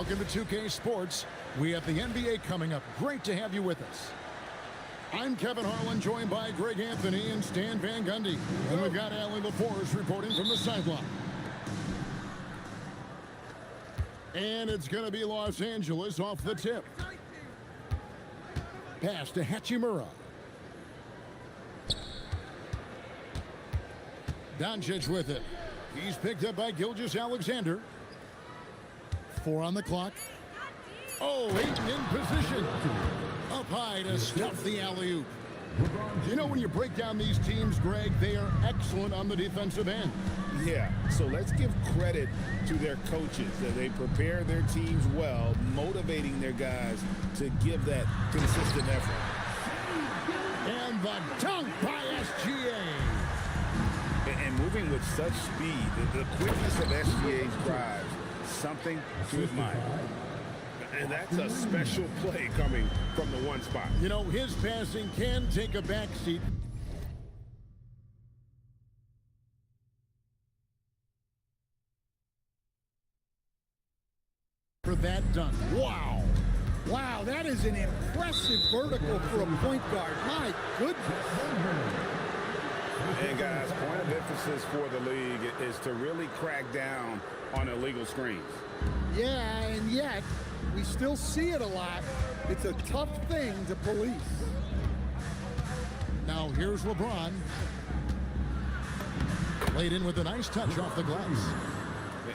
welcome to 2K Sports. We have the NBA coming up. Great to have you with us. I'm Kevin Harlan, joined by Greg Anthony and Stan Van Gundy. And we've got Allie LaForce reporting from the sideline. And it's going to be Los Angeles off the tip. Pass to Hachimura. Doncic with it. He's picked up by Gilgeous-Alexander. 4 on the clock. Oh, 8 in position. Up high to stuff the alley-oop. You know, when you break down these teams, Greg, they are excellent on the defensive end. Yeah, so let's give credit to their coaches. That they prepare their teams well, motivating their guys to give that consistent effort. And the dunk by SGA. And moving with such speed, the quickness of SGA's drives, something to admire. And that's a special play coming from the one spot. You know, his passing can take a backseat. For that dunk. Wow. Wow, that is an impressive vertical for a point guard. My goodness. And guys, point of emphasis for the league is to really crack down on illegal screens. Yeah, and yet we still see it a lot. It's a tough thing to police. Now here's LeBron. Laid in with a nice touch off the glass.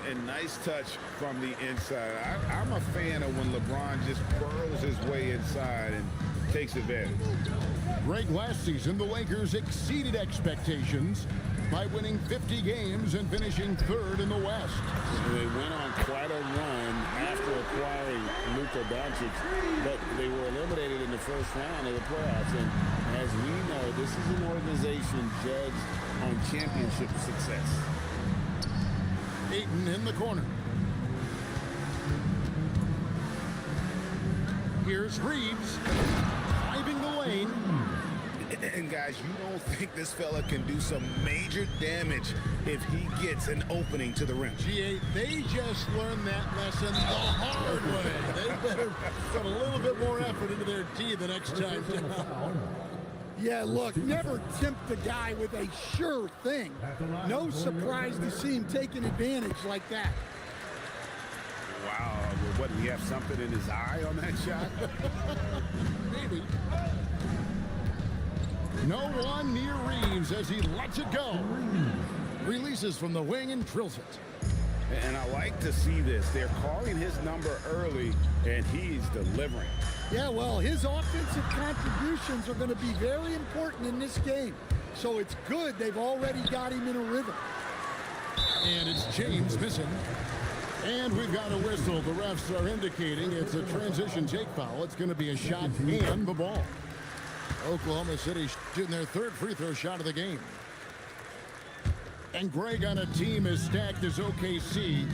And nice touch from the inside. I'm a fan of when LeBron just burrows his way inside and takes advantage. Greg, last season, the Lakers exceeded expectations by winning 50 games and finishing 3rd in the West. They went on quite a run after acquiring Luka Doncic, but they were eliminated in the first round of the playoffs. And as we know, this is an organization judged on championship success. Ayton in the corner. Here's Reeves driving the lane. And guys, you don't think this fella can do some major damage if he gets an opening to the rim. GA, they just learned that lesson the hard way. They better put a little bit more effort into their D the next time down. Yeah, look, never tempt a guy with a sure thing. No surprise to see him taking advantage like that. Wow, what, did he have something in his eye on that shot? Maybe. No one near Reeves as he lets it go. Releases from the wing and drills it. And I like to see this. They're calling his number early, and he's delivering. Yeah, well, his offensive contributions are going to be very important in this game. So it's good they've already got him in a rhythm. And it's James missing. And we've got a whistle. The refs are indicating it's a transition take foul. It's going to be a shot and the ball. Oklahoma City shooting their 3rd free throw shot of the game. And Greg, on a team as stacked as OKC,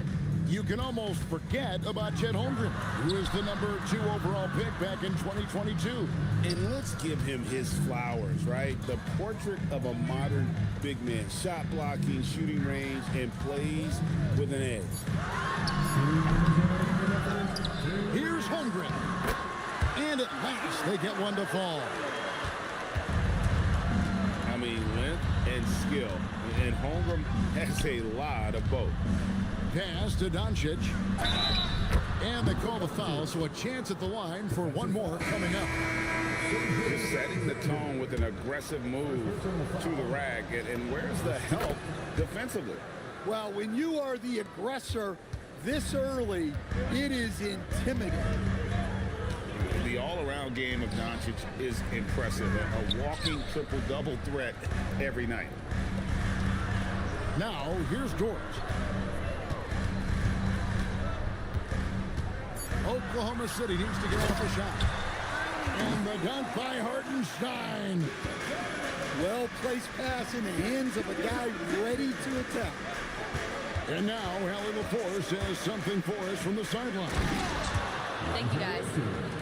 you can almost forget about Chet Holmgren, who is the number 2 overall pick back in 2022. And let's give him his flowers, right? The portrait of a modern big man. Shot blocking, shooting range, and plays with an edge. Here's Holmgren. And at last, they get one to fall. I mean, length and skill. And Holmgren has a lot of both. Pass to Doncic. And they call the foul, so a chance at the line for one more coming up. Just setting the tone with an aggressive move to the rack. And where's the help defensively? Well, when you are the aggressor this early, it is intimidating. The all-around game of Doncic is impressive. A walking triple-double threat every night. Now, here's George. Oklahoma City needs to get off the shot. And the dunk by Hartenstein. Well-placed pass in the hands of a guy ready to attack. And now, Allie LaForce has something for us from the sideline. Thank you, guys.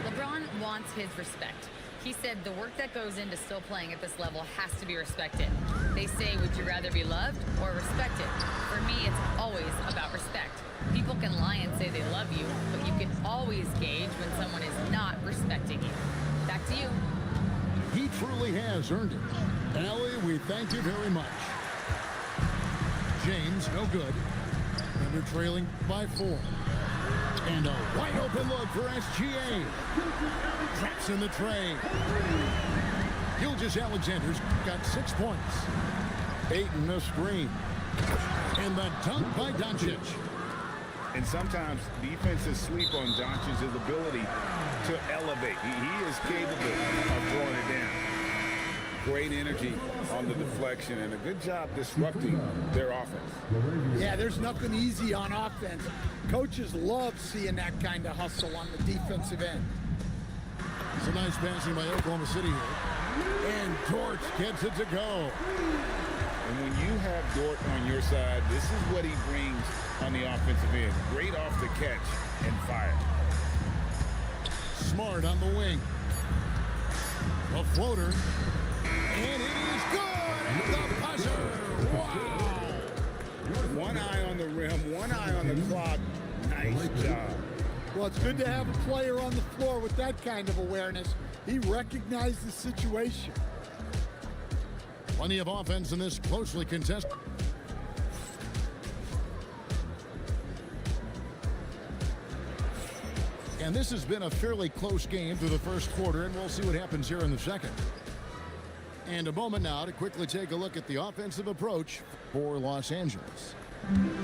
LeBron wants his respect. He said the work that goes into still playing at this level has to be respected. They say, would you rather be loved or respected? For me, it's always about respect. People can lie and say they love you, but you can always gauge when someone is not respecting you. Back to you. He truly has earned it. Allie, we thank you very much. James, no good. Thunder trailing by 4. And a wide open look for SGA. Traps in the tray. Gilgeous-Alexander's got 6 points. Ayton the screen. And the dunk by Doncic. And sometimes defenses sleep on Doncic's ability to elevate. He is capable of throwing it down. Great energy on the deflection and a good job disrupting their offense. Yeah, there's nothing easy on offense. Coaches love seeing that kind of hustle on the defensive end. It's a nice passing by Oklahoma City here. And Dort gets it to go. And when you have Dort on your side, this is what he brings on the offensive end. Great off the catch and fire. Smart on the wing. A floater. And it is good. The buzzer. Wow. One eye on the rim, one eye on the clock. Nice job. Well, it's good to have a player on the floor with that kind of awareness. He recognized the situation. Plenty of offense in this closely contested. And this has been a fairly close game through the first quarter, and we'll see what happens here in the second. And a moment now to quickly take a look at the offensive approach for Los Angeles.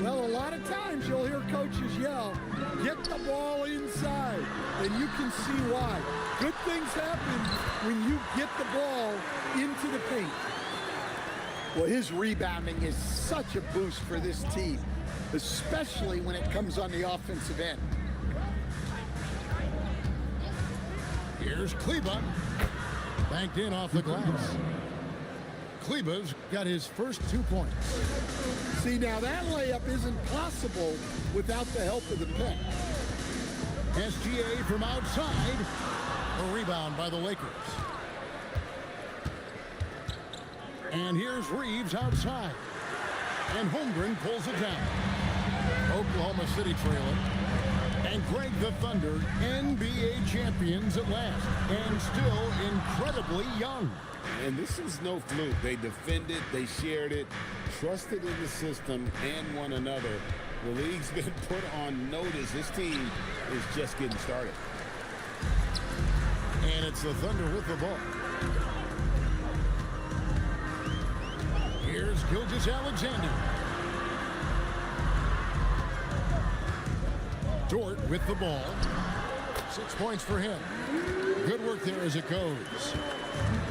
Well, a lot of times you'll hear coaches yell, get the ball inside, and you can see why. Good things happen when you get the ball into the paint. Well, his rebounding is such a boost for this team, especially when it comes on the offensive end. Here's Kleber. Banked in off the glass. Kleber's got his first 2 points. See, now that layup isn't possible without the help of the pick. SGA from outside. A rebound by the Lakers. And here's Reeves outside. And Holmgren pulls it down. Oklahoma City trailing. And Greg, the Thunder, NBA champions at last. And still incredibly young. And this is no fluke. They defended, they shared it, trusted in the system and one another. The league's been put on notice. This team is just getting started. And it's the Thunder with the ball. Here's Gilgeous-Alexander. Dort with the ball. 6 points for him. Good work there as it goes.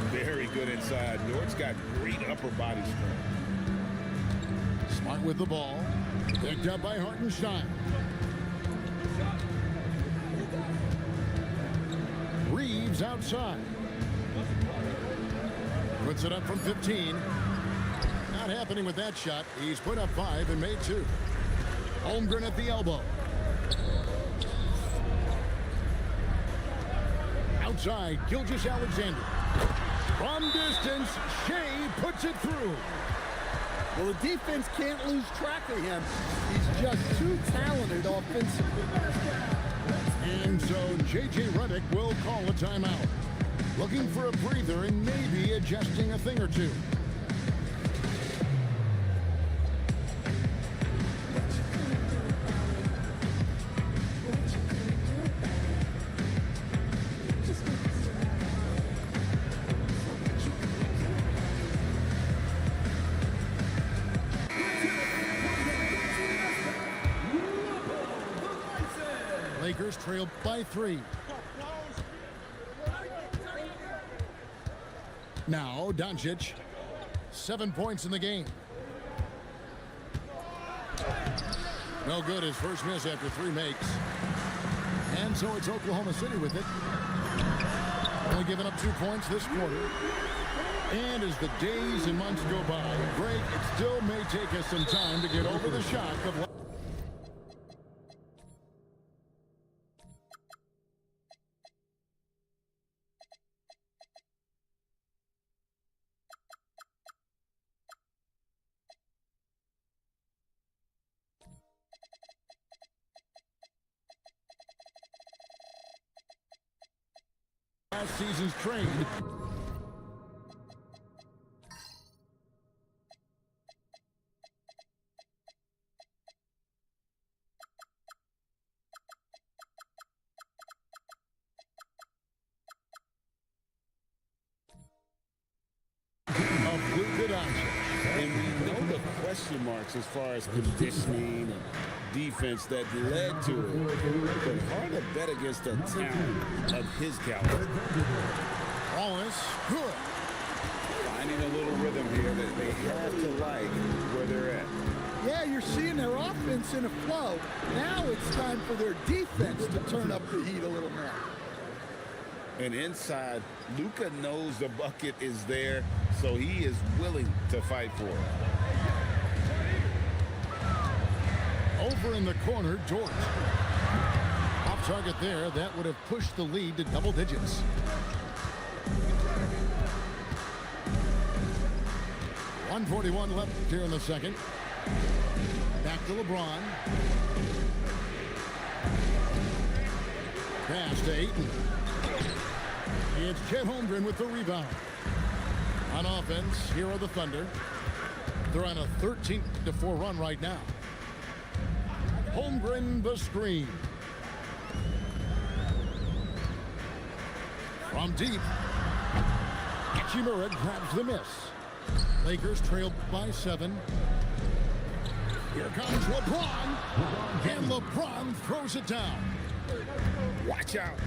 Very good inside. Dort's got great upper body strength. Smart with the ball. Picked up by Hartenstein. Reeves outside. Puts it up from 15. Not happening with that shot. He's put up 5 and made 2. Holmgren at the elbow. Outside, Gilgeous-Alexander. From distance, Shea puts it through. Well, the defense can't lose track of him. He's just too talented offensively. And so J.J. Redick will call a timeout. Looking for a breather and maybe adjusting a thing or two. Lakers trail by 3. Now, Doncic, 7 points in the game. No good, his first miss after 3 makes. And so it's Oklahoma City with it. Only giving up 2 points this quarter. And as the days and months go by, Greg, it still may take us some time to get over the shock of last season's trade. Of Luka Doncic. And we know the question marks as far as conditioning and defense that led to it. But hard to bet against a talent of his caliber. Wallace, good. Finding a little rhythm here that they have to like where they're at. Yeah, you're seeing their offense in a flow. Now it's time for their defense to turn up the heat a little more. And inside, Luka knows the bucket is there, so he is willing to fight for it. Over in the corner, George. Off target there. That would have pushed the lead to double digits. .141 left here in the second. Back to LeBron. Pass to Ayton. It's Chet Holmgren with the rebound. On offense, here are the Thunder. They're on a 13-4 run right now. Holmgren the screen. From deep. Hachimura grabs the miss. Lakers trail by 7. Here comes LeBron. And LeBron throws it down. Watch out.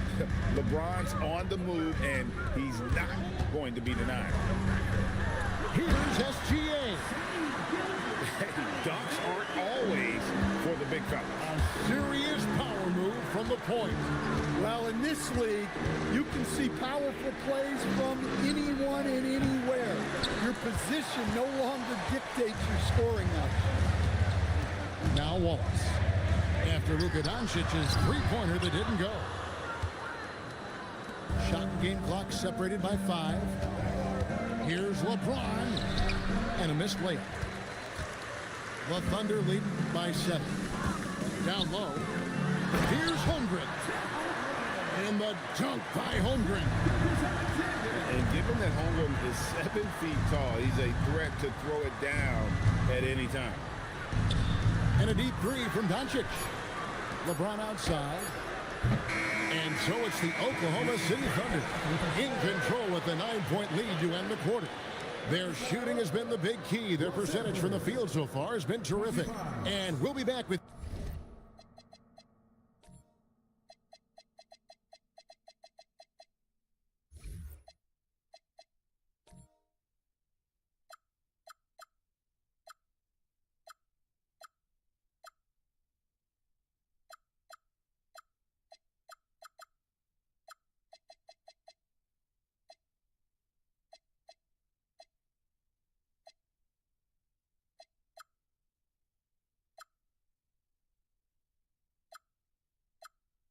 LeBron's on the move, and he's not going to be denied. Here's SGA. Dunks aren't always for the big fella. A serious power move from the point. Well, in this league, you can see powerful plays from anyone and anywhere. Your position no longer dictates your scoring option. Now Wallace. After Luka Doncic's three-pointer that didn't go. Shot game clock separated by 5. Here's LeBron. And a missed layup. The Thunder lead by 7. Down low. Here's Holmgren. And the dunk by Holmgren. And given that Holmgren is 7 feet tall, he's a threat to throw it down at any time. And a deep three from Doncic. LeBron outside. And so it's the Oklahoma City Thunder in control with the 9-point lead to end the quarter. Their shooting has been the big key. Their percentage from the field so far has been terrific. And we'll be back with...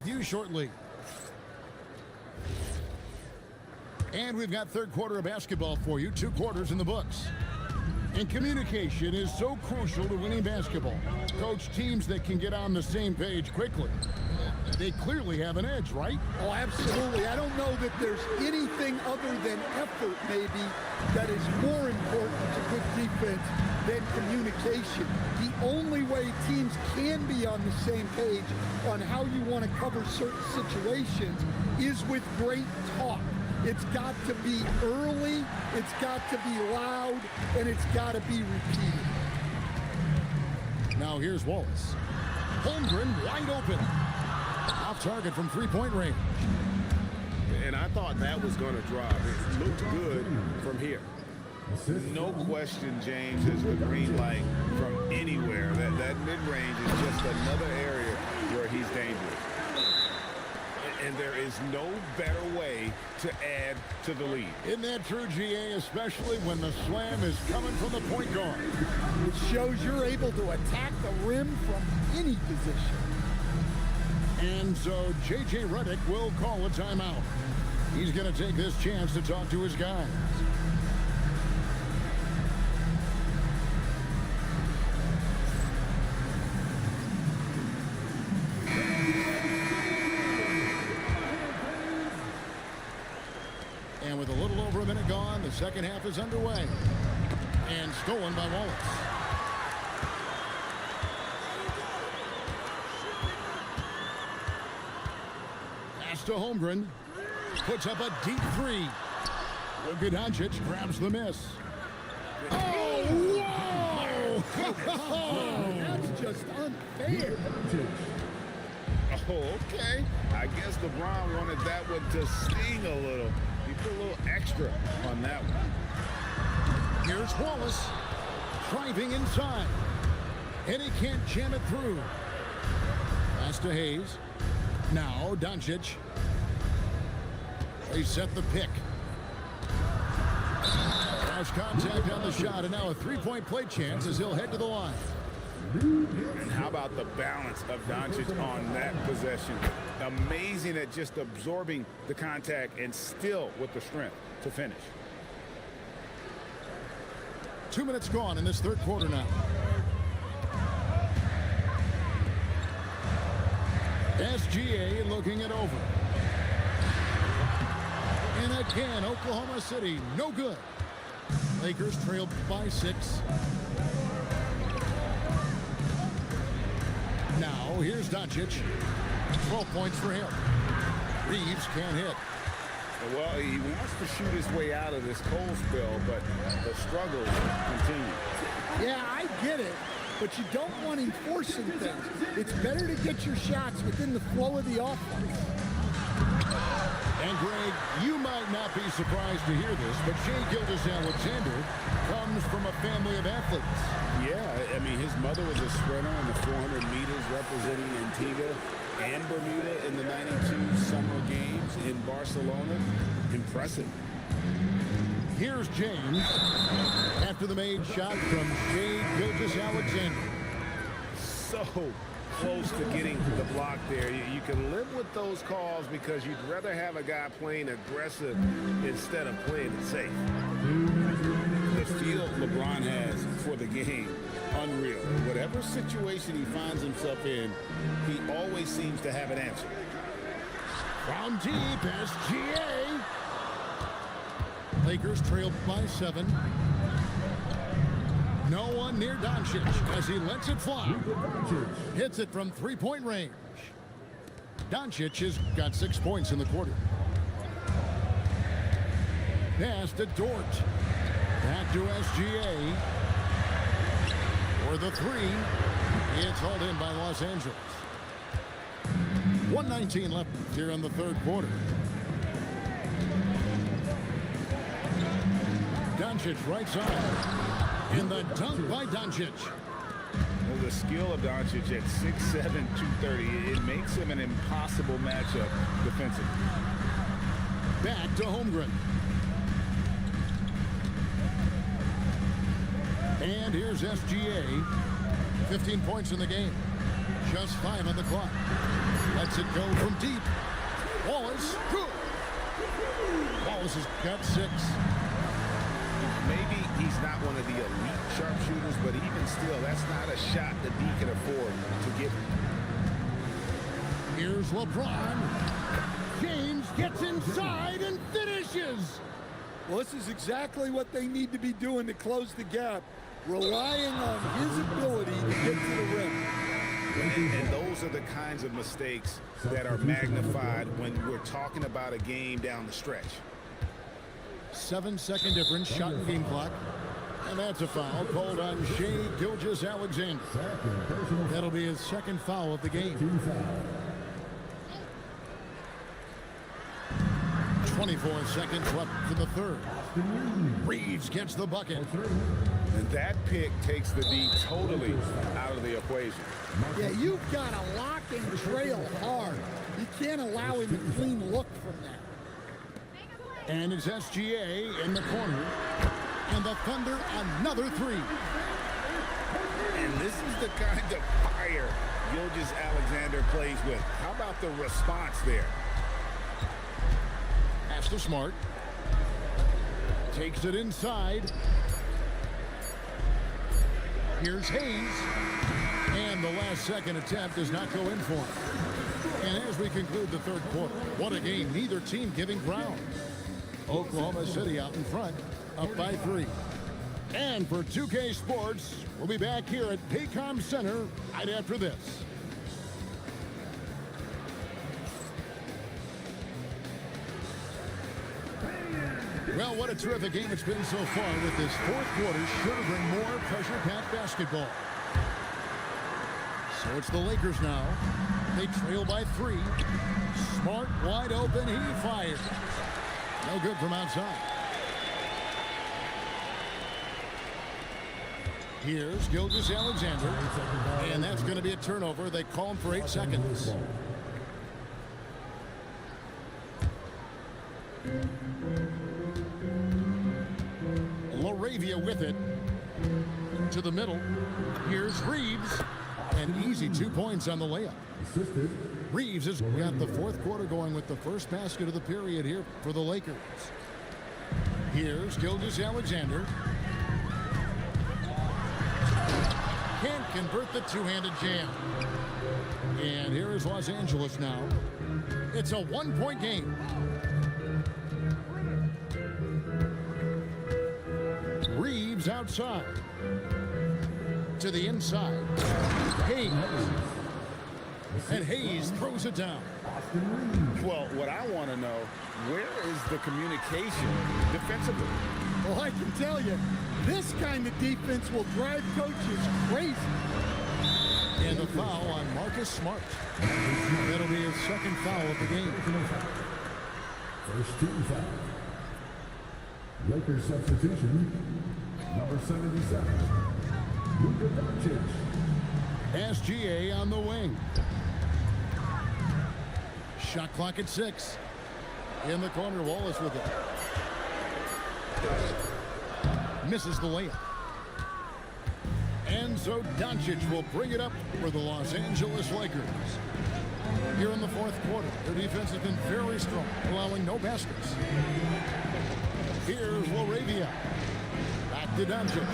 you shortly. And we've got third quarter of basketball for you. 2 quarters in the books. And communication is so crucial to winning basketball. Coach, teams that can get on the same page quickly, they clearly have an edge, right? Oh, absolutely. I don't know that there's anything other than effort, maybe, that is more important to good defense than communication. The only way teams can be on the same page on how you want to cover certain situations is with great talk. It's got to be early, it's got to be loud, and it's got to be repeated. Now here's Wallace. Holmgren wide open. Off target from three-point range. And I thought that was going to drop. It looked good from here. No question, James, is the green light from anywhere. That mid-range is just another area where he's dangerous. And there is no better way to add to the lead. Isn't that true, GA, especially when the slam is coming from the point guard? It shows you're able to attack the rim from any position. And so J.J. Redick will call a timeout. He's going to take this chance to talk to his guys. second half is underway. And stolen by Wallace. Pass to Holmgren. Puts up a deep three. Luka Doncic grabs the miss. Oh, whoa! That's just unfair. Oh, okay. I guess LeBron wanted that one to sting a little. He put a little extra on that one. Here's Wallace driving inside. And he can't jam it through. Pass to Hayes. Now Doncic. They set the pick. Cross contact on the shot, and now a three-point play chance as he'll head to the line. And how about the balance of Doncic on that possession? Amazing at just absorbing the contact and still with the strength to finish. 2 minutes gone in this third quarter now. SGA looking it over. And again, Oklahoma City, no good. Lakers trailed by 6. Now, here's Doncic. 12 points for him. Reeves can't hit. Well, he wants to shoot his way out of this cold spell, but the struggles continue. Yeah, I get it, but you don't want him forcing things. It's better to get your shots within the flow of the offense. And Greg, you might not be surprised to hear this, but Shai Gilgeous-Alexander comes from a family of athletes. Yeah, I mean, his mother was a sprinter in the 400 meters representing Antigua and Bermuda in the 92 Summer Games in Barcelona. Impressive. Here's James after the made shot from Shai Gilgeous-Alexander. So close to getting the block there. You can live with those calls because you'd rather have a guy playing aggressive instead of playing it safe. The feel LeBron has for the game, unreal. Whatever situation he finds himself in, he always seems to have an answer. From deep, SGA. Lakers trailed by 7. No one near Doncic as he lets it fly. Hits it from three-point range. Doncic has got 6 points in the quarter. Pass to Dort. Back to SGA. For the 3. It's hauled in by Los Angeles. 1:19 left here in the third quarter. Doncic right side. And the dunk by Doncic. Well, the skill of Doncic at 6'7", 230, it makes him an impossible matchup defensively. Back to Holmgren. And here's SGA. 15 points in the game. Just 5 on the clock. Lets it go from deep. Wallace. Good. Wallace has got 6. Maybe he's not one of the elite sharpshooters, but even still, that's not a shot that he can afford to get. Here's LeBron. James gets inside and finishes. Well, this is exactly what they need to be doing to close the gap, relying on his ability to get to the rim. And those are the kinds of mistakes that are magnified when we're talking about a game down the stretch. 7-second difference, shot and game clock. And that's a foul called on Shai Gilgeous-Alexander. That'll be his second foul of the game. 24 seconds left for the third. Reeves gets the bucket. And that pick takes the D totally out of the equation. Yeah, you've got to lock and trail hard. You can't allow him a clean look from that. And it's SGA in the corner. And the Thunder, another 3. And this is the kind of fire Gilgeous-Alexander plays with. How about the response there? Pass to Smart. Takes it inside. Here's Hayes. And the last second attempt does not go in for him. And as we conclude the third quarter, what a game. Neither team giving ground. Oklahoma City out in front, up by 3. And for 2K Sports, we'll be back here at Paycom Center right after this. Well, what a terrific game it's been so far with this fourth quarter. Sure to bring more pressure-packed basketball. So it's the Lakers now. They trail by 3. Smart, wide open, he fires. No good from outside. Here's Gilgeous-Alexander. And that's going to be a turnover. They call him for 8 seconds. LaRavia with it. To the middle. Here's Reeves. And easy 2 points on the layup. Reeves has got the fourth quarter going with the first basket of the period here for the Lakers. Here's Gilgeous-Alexander. Can't convert the two-handed jam. And here is Los Angeles now. It's a 1-point game. Reeves outside. To the inside. Hayes. And Hayes throws it down. Well, what I want to know, where is the communication defensively? Well, I can tell you, this kind of defense will drive coaches crazy. And the foul on Marcus Smart. That'll be his second foul of the game. First team foul. Lakers substitution, number 77, Luka Doncic. SGA on the wing. Shot clock at 6. In the corner, Wallace with it. Misses the layup. And so Doncic will bring it up for the Los Angeles Lakers. Here in the fourth quarter, their defense has been very strong, allowing no baskets. Here's LaRavia. Back to Doncic.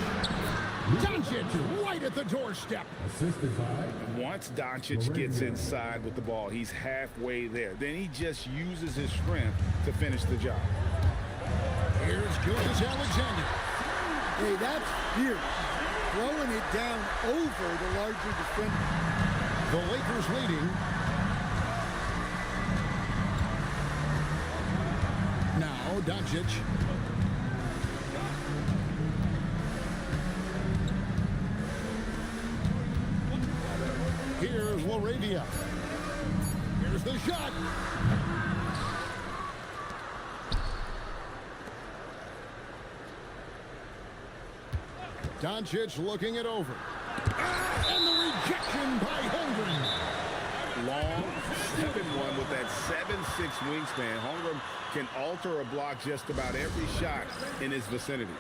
Doncic right at the doorstep. Assisted by. Once Doncic gets inside with the ball, he's halfway there. Then he just uses his strength to finish the job. Here's Gilgeous-Alexander. Hey, that's fierce. Throwing it down over the larger defender. The Lakers leading. Now Doncic. Here's LaRavia. Here's the shot. Doncic looking it over. And the rejection by Holmgren. Long, 7-1 with that 7'6" wingspan. Holmgren can alter a block just about every shot in his vicinity.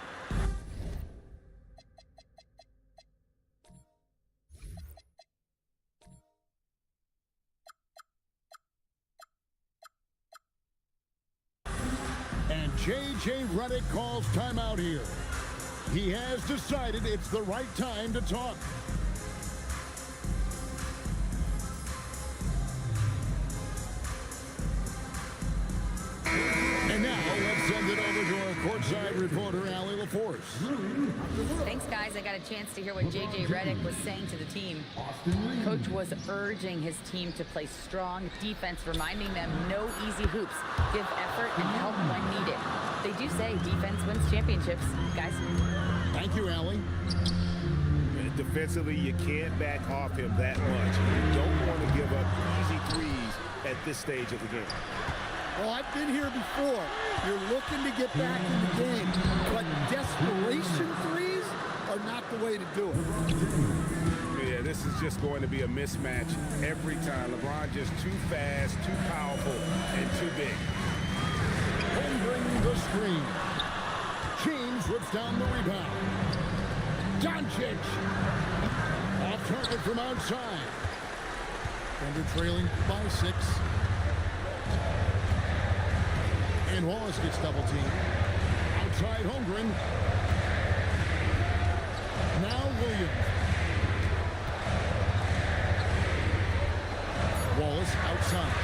And J.J. Redick calls timeout here. He has decided it's the right time to talk. And now let's send it over to our courtside reporter, Allie LaForce. Thanks, guys. I got a chance to hear what J.J. Redick was saying to the team. Coach was urging his team to play strong defense, reminding them no easy hoops, give effort and help when needed. They do say defense wins championships, guys. Thank you, Allie. Defensively, you can't back off him that much. You don't want to give up easy threes at this stage of the game. Well, I've been here before. You're looking to get back in the game, but desperation threes are not the way to do it. Yeah, this is just going to be a mismatch every time. LeBron just too fast, too powerful, and too big. Holmgren the screen. James rips down the rebound. Doncic. Off target from outside. Thunder trailing by 6. And Wallace gets double teamed. Outside Holmgren. Now Williams. Wallace outside.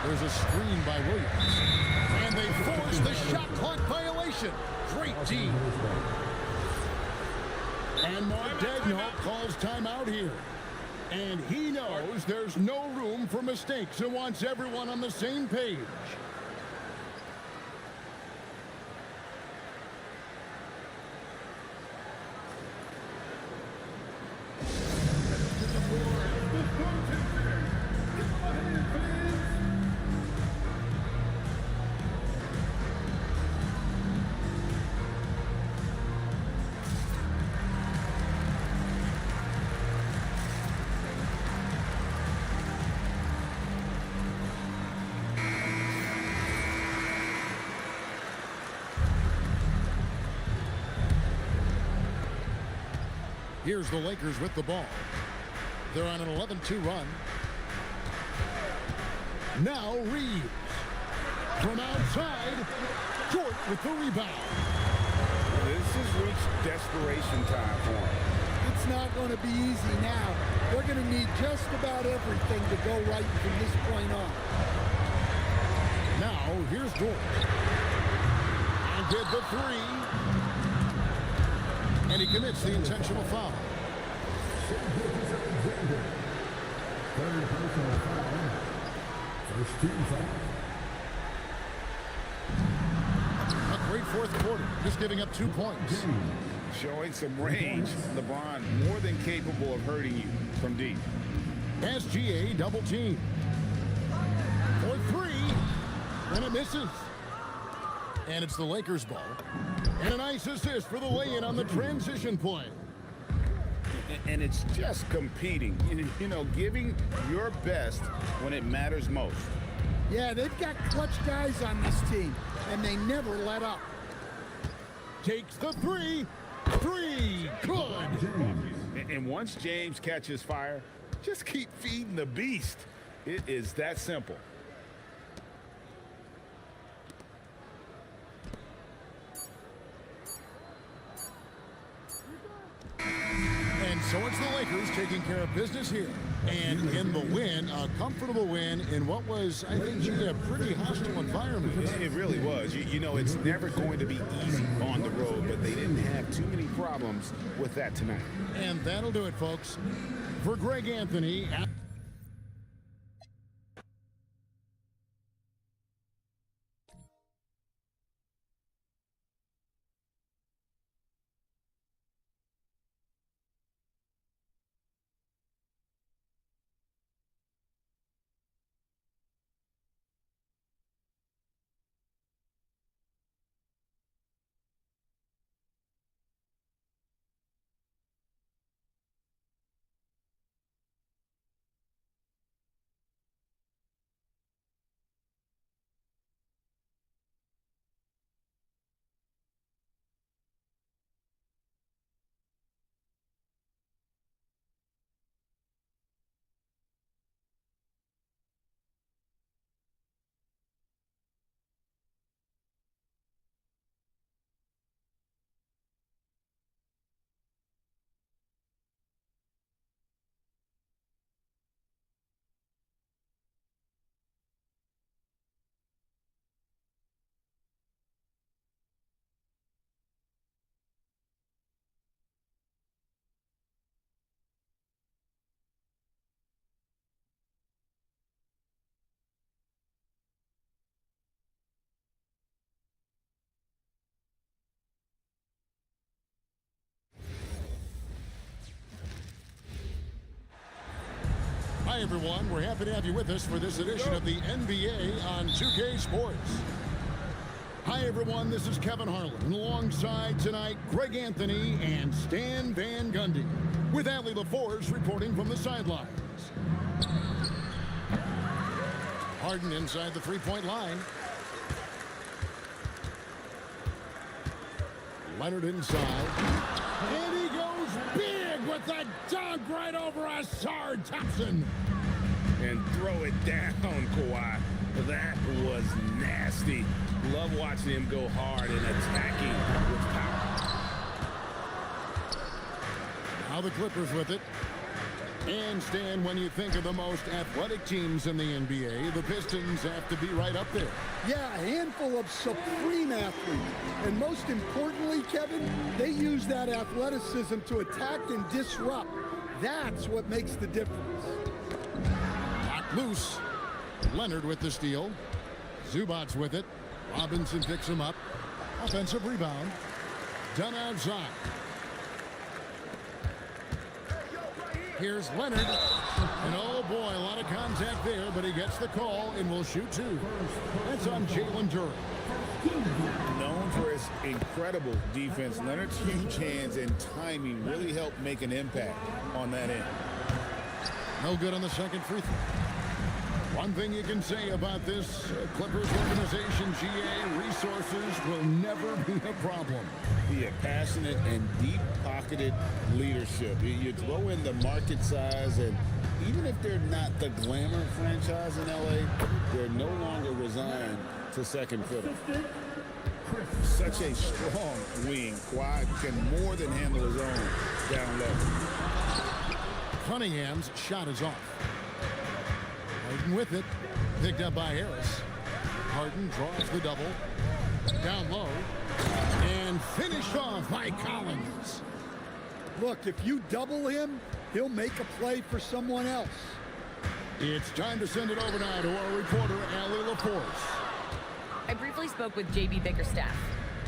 There's a screen by Williams. And they force the shot clock violation. Great D. And Mark Daigneault calls timeout here. And he knows there's no room for mistakes and wants everyone on the same page. Here's the Lakers with the ball. They're on an 11-2 run. Now Reeves. From outside, Short with the rebound. This has reached desperation time for him. It's not going to be easy now. They're going to need just about everything to go right from this point on. Now, here's Dort. And did the three. And he commits the intentional foul. Third personal foul. First team foul. A great fourth quarter, just giving up 2 points. Showing some range. LeBron more than capable of hurting you from deep. SGA double team. For three. And it misses. And it's the Lakers' ball. And a nice assist for the lay-in on the transition play. And it's just competing. You know, giving your best when it matters most. Yeah, they've got clutch guys on this team, and they never let up. Takes the three. Three. Good. And once James catches fire, just keep feeding the beast. It is that simple. And so it's the Lakers taking care of business here. And in the win, a comfortable win in what was, I think, a pretty hostile environment. It really was. You know, it's never going to be easy on the road, but they didn't have too many problems with that tonight. And that'll do it, folks. For Greg Anthony. Hi, everyone. We're happy to have you with us for this edition of the NBA on 2K Sports. Hi, everyone. This is Kevin Harlan. And alongside tonight, Greg Anthony and Stan Van Gundy, with Allie LaForce reporting from the sidelines. Harden inside the three-point line. Leonard inside. And he goes big with the dunk right over Ausar Thompson. And throw it down, Kawhi. That was nasty. Love watching him go hard and attacking with power. Now the Clippers with it. And Stan, when you think of the most athletic teams in the NBA, the Pistons have to be right up there. Yeah, a handful of supreme athletes. And most importantly, Kevin, they use that athleticism to attack and disrupt. That's what makes the difference. Knocked loose. Leonard with the steal. Zubats with it. Robinson picks him up. Offensive rebound. Done outside. Here's Leonard. And oh boy, a lot of contact there, but he gets the call and will shoot two. That's on Jalen Duren. Known for his incredible defense, Leonard's huge hands and timing really helped make an impact on that end. No good on the second free throw. One thing you can say about this Clippers organization, GA, resources will never be a problem. He had passionate and deep-pocketed leadership. You throw in the market size, and even if they're not the glamour franchise in LA, they're no longer resigned to second fiddle. Such a strong wing. Kawhi can more than handle his own down low. Cunningham's shot is off. Harden with it. Picked up by Harris. Harden draws the double. Down low. And finished off by Collins. Look, if you double him, he'll make a play for someone else. It's time to send it over now to our reporter, Allie LaForce. I briefly spoke with J.B. Bickerstaff.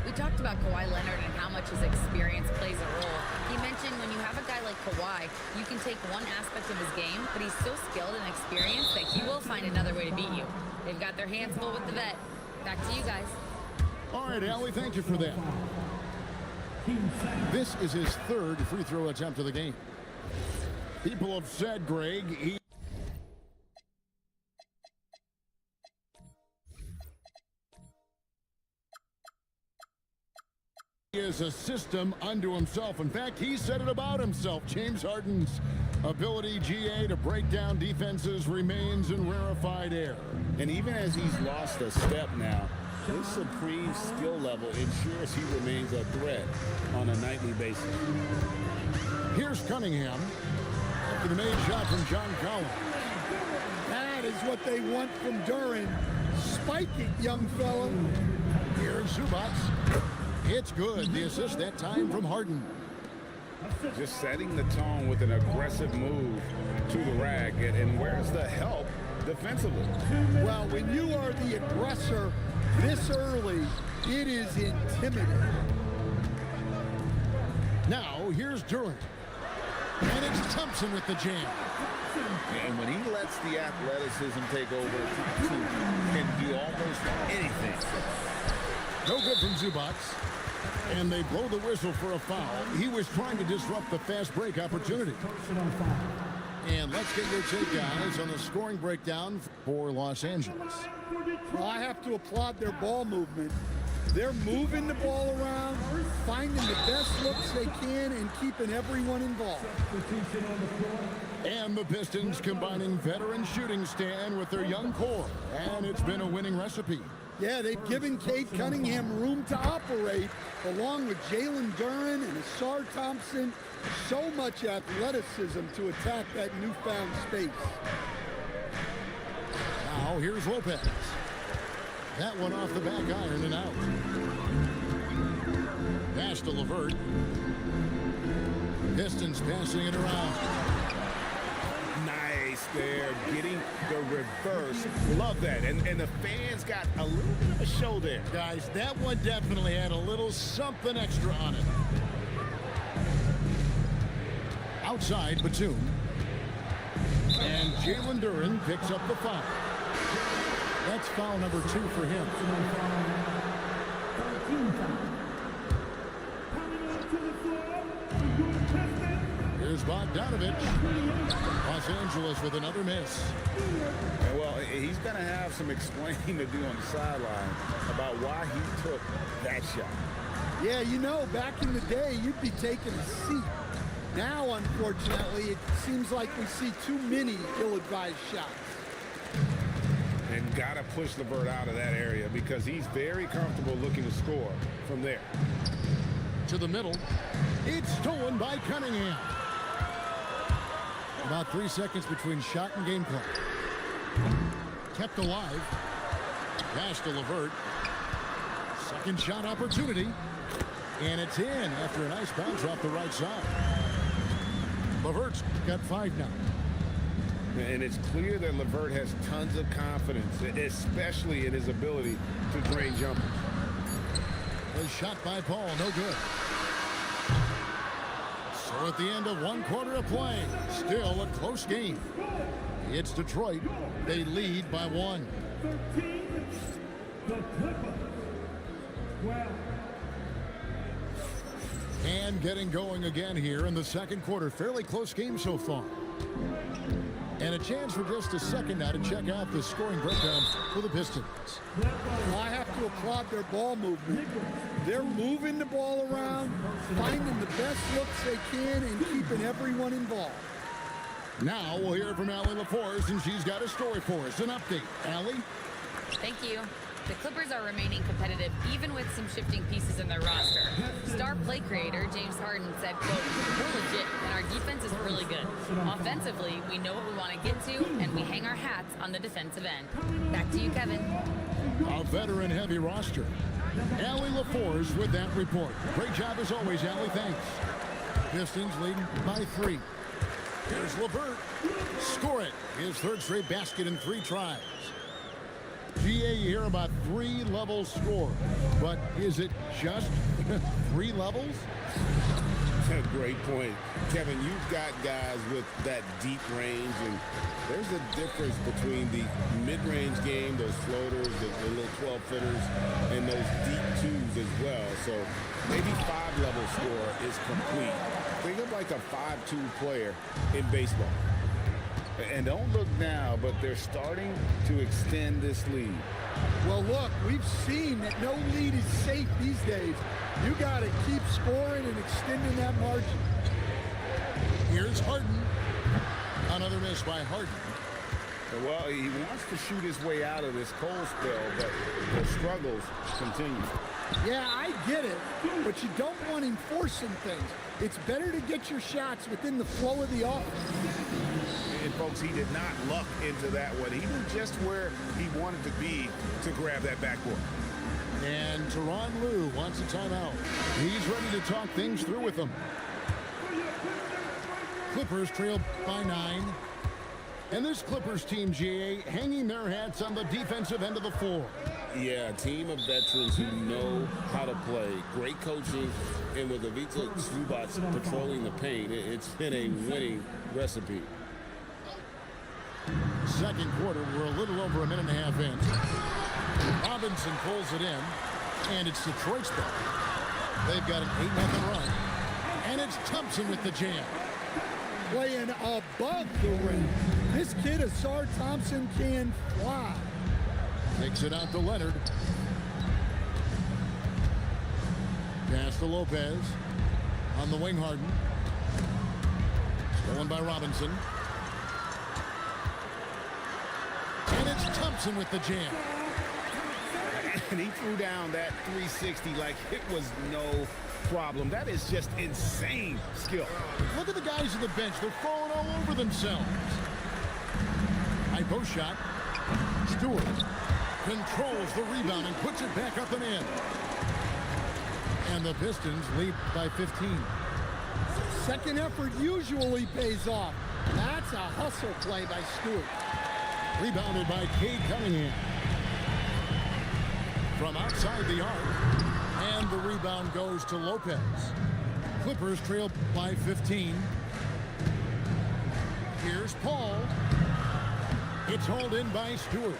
We talked about Kawhi Leonard and how much his experience plays a role. He mentioned when you have a guy like Kawhi, you can take one aspect of his game, but he's so skilled and experienced that he will find another way to beat you. They've got their hands full with the vet. Back to you guys. All right, Allie, thank you for that. This is his third free throw attempt of the game. People have said, Greg, he is a system unto himself. In fact, he said it about himself. James Harden's ability, GA, to break down defenses remains in rarefied air. And even as he's lost a step now, his supreme skill level ensures he remains a threat on a nightly basis. Here's Cunningham after the made shot from John Collins. That is what they want from Duren. Spike it, young fella. Here's Zubats. It's good. The assist that time from Harden. Just setting the tone with an aggressive move to the rack. And where's the help defensively? Well, when you are the aggressor this early, it is intimidating. Now, here's Duren. And it's Thompson with the jam. And when he lets the athleticism take over, he can do almost anything. No good from Zubats. And they blow the whistle for a foul. He was trying to disrupt the fast break opportunity. And let's get your take, guys, on the scoring breakdown for Los Angeles. Well, I have to applaud their ball movement. They're moving the ball around, finding the best looks they can, and keeping everyone involved. And the Pistons combining veteran shooting stand with their young core. And it's been a winning recipe. Yeah, they've given Cade Cunningham room to operate, along with Jalen Duren and Asar Thompson. So much athleticism to attack that newfound space. Now, here's Lopez. That one off the back iron and out. Pass to LeVert. Pistons passing it around. Nice there, getting the reverse. Love that. And the fans got a little bit of a show there. Guys, that one definitely had a little something extra on it. Outside, Batum. And Jalen Duren picks up the foul. That's foul number 2 for him. Here's Bogdanovich. Los Angeles with another miss. And well, he's going to have some explaining to do on the sideline about why he took that shot. Yeah, you know, back in the day, you'd be taking a seat. Now, unfortunately, it seems like we see too many ill-advised shots. And got to push LeVert out of that area because he's very comfortable looking to score from there. To the middle. It's stolen by Cunningham. About 3 seconds between shot and game clock. Kept alive. Pass to LeVert. Second shot opportunity. And it's in after a nice bounce off the right side. LeVert's got 5 now. And it's clear that LeVert has tons of confidence, especially in his ability to drain jumpers. A shot by Paul, no good. So at the end of 1 quarter of play, still a close game. It's Detroit. They lead by 1. 13, the Clippers. 12. And getting going again here in the second quarter. Fairly close game so far. And a chance for just a second now to check out the scoring breakdown for the Pistons. Well, I have to applaud their ball movement. They're moving the ball around, finding the best looks they can, and keeping everyone involved. Now we'll hear from Allie LaForce, and she's got a story for us. An update. Allie? Thank you. The Clippers are remaining competitive even with some shifting pieces in their roster. Star play creator James Harden said, quote, "We're legit and our defense is really good. Offensively, we know what we want to get to and we hang our hats on the defensive end." Back to you, Kevin. A veteran-heavy roster. Allie LaForce with that report. Great job as always, Allie. Thanks. Pistons leading by 3. Here's LeVert. Score it. His third straight basket in 3 tries. GA, you hear about 3-level score, but is it just 3 levels? Great point. Kevin, you've got guys with that deep range, and there's a difference between the mid-range game, those floaters, the little 12-footers, and those deep 2s as well. So maybe 5-level score is complete. Think of like a 5-2 player in baseball. And don't look now, but they're starting to extend this lead. Well, look, we've seen that no lead is safe these days. You got to keep scoring and extending that margin. Here's Harden. Another miss by Harden. Well, he wants to shoot his way out of this cold spell, but the struggles continue. Yeah, I get it, but you don't want him forcing things. It's better to get your shots within the flow of the offense. And folks, he did not luck into that one. He knew just where he wanted to be to grab that backboard. And Tyronn Lue wants a timeout. He's ready to talk things through with them. Clippers trail by 9. And this Clippers team, GA, hanging their hats on the defensive end of the floor. Yeah, a team of veterans who know how to play. Great coaching, and with Ivica Zubac patrolling the paint, it's been a winning recipe. Second quarter, we're a little over a minute and a half in. Robinson pulls it in, and it's Detroit's ball. They've got an 8-0 run, and it's Thompson with the jam. Playing above the rim. This kid, Ausar Thompson, can fly. Takes it out to Leonard. Pass to Lopez. On the wing, Harden. Stolen by Robinson. And it's Thompson with the jam. And he threw down that 360 like it was no problem. That is just insane skill. Look at the guys on the bench. They're falling all over themselves. High post shot. Stewart controls the rebound and puts it back up and in. And the Pistons lead by 15. Second effort usually pays off. That's a hustle play by Stewart. Rebounded by Cade Cunningham. From outside the arc. And the rebound goes to Lopez. Clippers trail by 15. Here's Paul. It's hauled in by Stewart.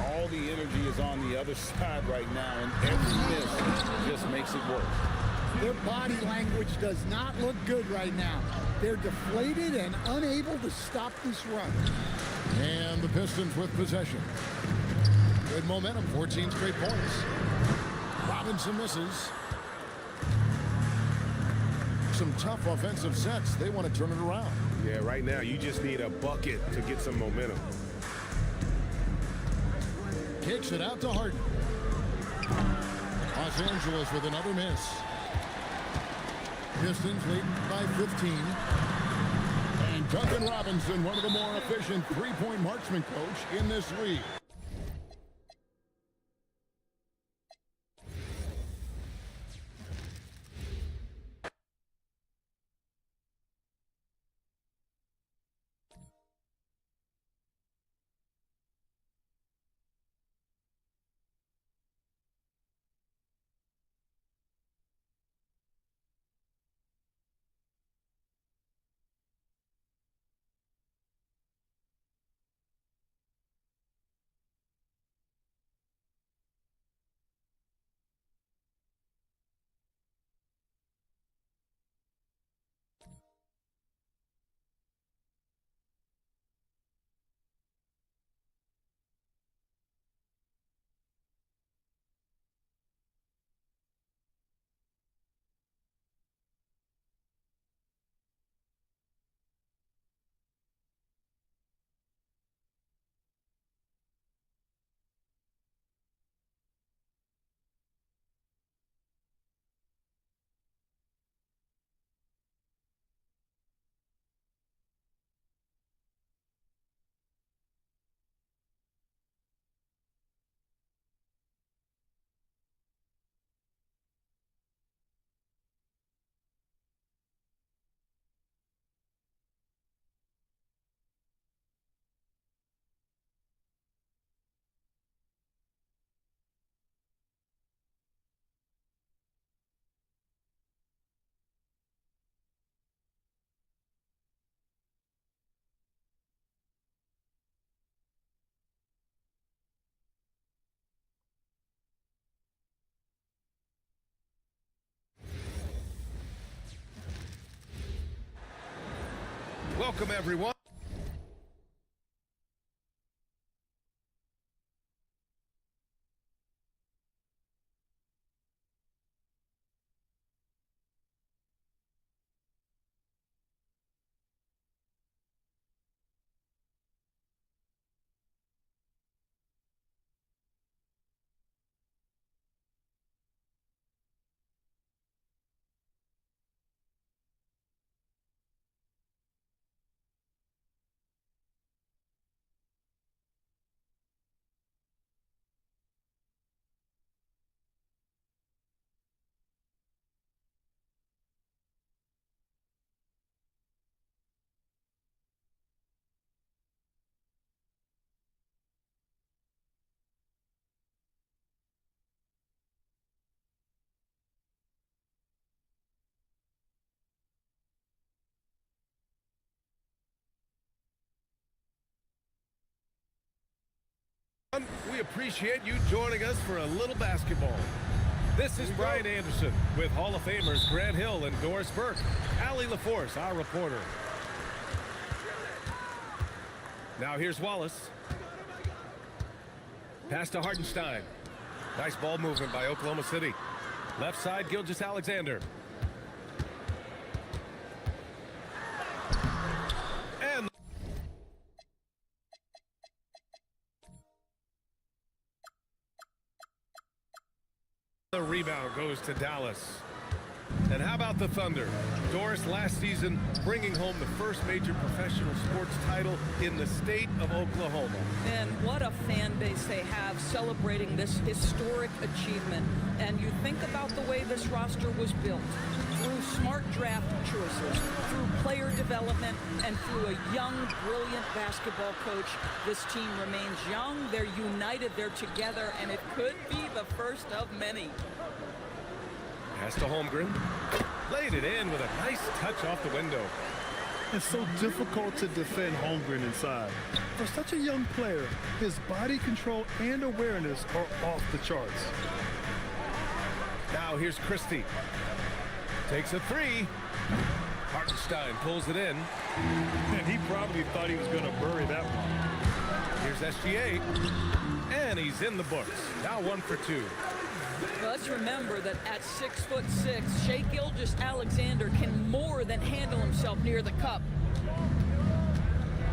All the energy is on the other side right now, and every miss just makes it work. Their body language does not look good right now. They're deflated and unable to stop this run. And the Pistons with possession. Good momentum, 14 straight points. Robinson misses. Some tough offensive sets. They want to turn it around. Yeah, right now you just need a bucket to get some momentum. Kicks it out to Harden. Los Angeles with another miss. Pistons leading by 15. And Duncan Robinson, one of the more efficient three-point marksman coach in this league. Welcome, everyone. We appreciate you joining us for a little basketball. This is Brian Anderson with Hall of Famers Grant Hill and Doris Burke. Allie LaForce, our reporter. Now here's Wallace. Pass to Hartenstein. Nice ball movement by Oklahoma City. Left side, Gilgeous-Alexander. And the rebound goes to Dallas. And how about the Thunder? Doris, last season bringing home the first major professional sports title in the state of Oklahoma. And what a fan base they have celebrating this historic achievement. And you think about the way this roster was built, through smart draft choices, through player development, and through a young, brilliant basketball coach. This team remains young, they're united, they're together, and it could be the first of many. Pass to Holmgren. Laid it in with a nice touch off the window. It's so difficult to defend Holmgren inside. For such a young player, his body control and awareness are off the charts. Now here's Christie. Takes a three. Hartenstein pulls it in. And he probably thought he was going to bury that one. Here's SGA. And he's in the books. Now 1 for 2. Well, let's remember that at 6'6", Shai Gilgeous-Alexander can more than handle himself near the cup.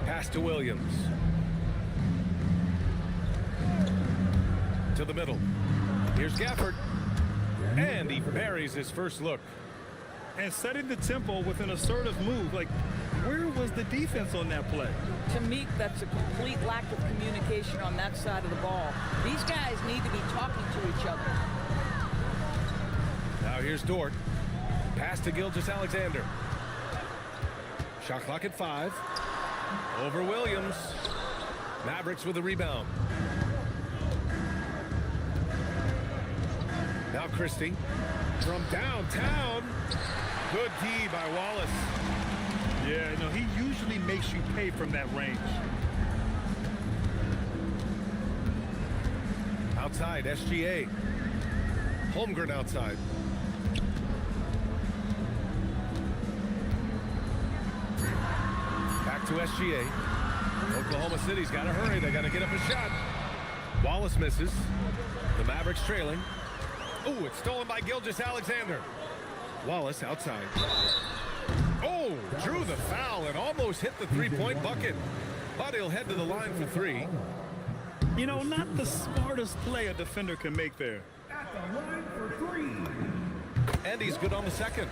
Pass to Williams. To the middle. Here's Gafford. And he buries his first look. and setting the tempo with an assertive move. Like, where was the defense on that play? To me, that's a complete lack of communication on that side of the ball. These guys need to be talking to each other. Now here's Dort. Pass to Gilgeous-Alexander. Shot clock at 5. Over Williams. Mavericks with a rebound. Now Christie from downtown. Good D by Wallace. Yeah, you know, he usually makes you pay from that range. Outside, SGA. Holmgren outside. Back to SGA. Oklahoma City's got to hurry. They got to get up a shot. Wallace misses. The Mavericks trailing. Oh, it's stolen by Gilgeous-Alexander. Wallace outside. Oh, drew the foul and almost hit the three-point bucket. But he'll head to the line for 3. You know, not the smartest play a defender can make there. At the line for 3. And he's good on the second.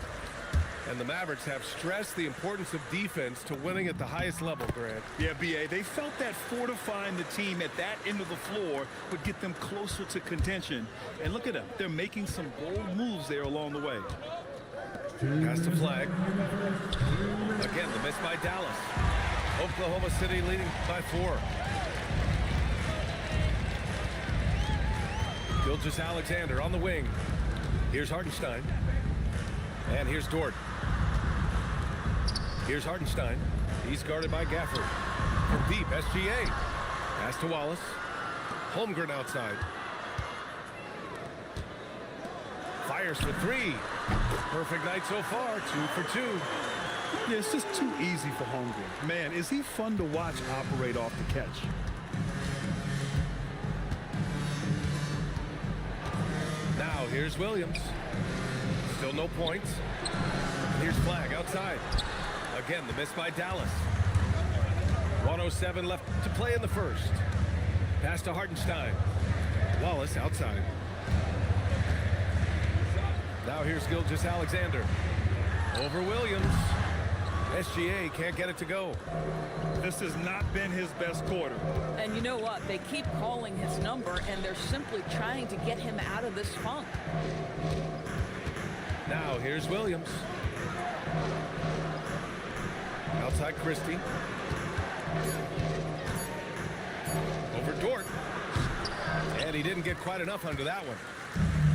And the Mavericks have stressed the importance of defense to winning at the highest level, Grant. Yeah, B.A., they felt that fortifying the team at that end of the floor would get them closer to contention. And look at them. They're making some bold moves there along the way. Pass to Flag. Again, the miss by Dallas. Oklahoma City leading by 4. Gilgeous-Alexander on the wing. Here's Hartenstein. And here's Dort. Here's Hartenstein. He's guarded by Gafford. From deep, SGA. Pass to Wallace. Holmgren outside. Fires for 3. Perfect night so far. 2 for 2. Yeah, it's just too easy for Holmgren. Man, is he fun to watch operate off the catch. Now here's Williams. Still no points. Here's Flag outside. Again, the miss by Dallas. 1:07 left to play in the first. Pass to Hartenstein. Wallace outside. Now here's Gilgeous-Alexander. Over Williams. SGA can't get it to go. This has not been his best quarter. And you know what? They keep calling his number, and they're simply trying to get him out of this funk. Now here's Williams. Outside Christie. Over Dort. And he didn't get quite enough under that one.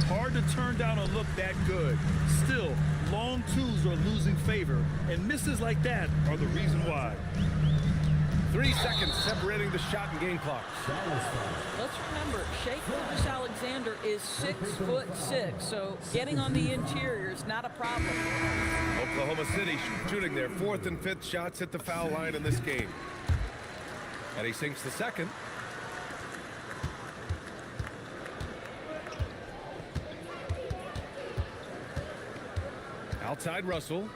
Hard to turn down a look that good. Still, long twos are losing favor, and misses like that are the reason why. 3 seconds separating the shot and game clock. Let's remember, Shai Gilgeous-Alexander is 6'6", so getting on the interior is not a problem. Oklahoma City shooting their 4th and 5th shots at the foul line in this game. And he sinks the second. Outside Russell.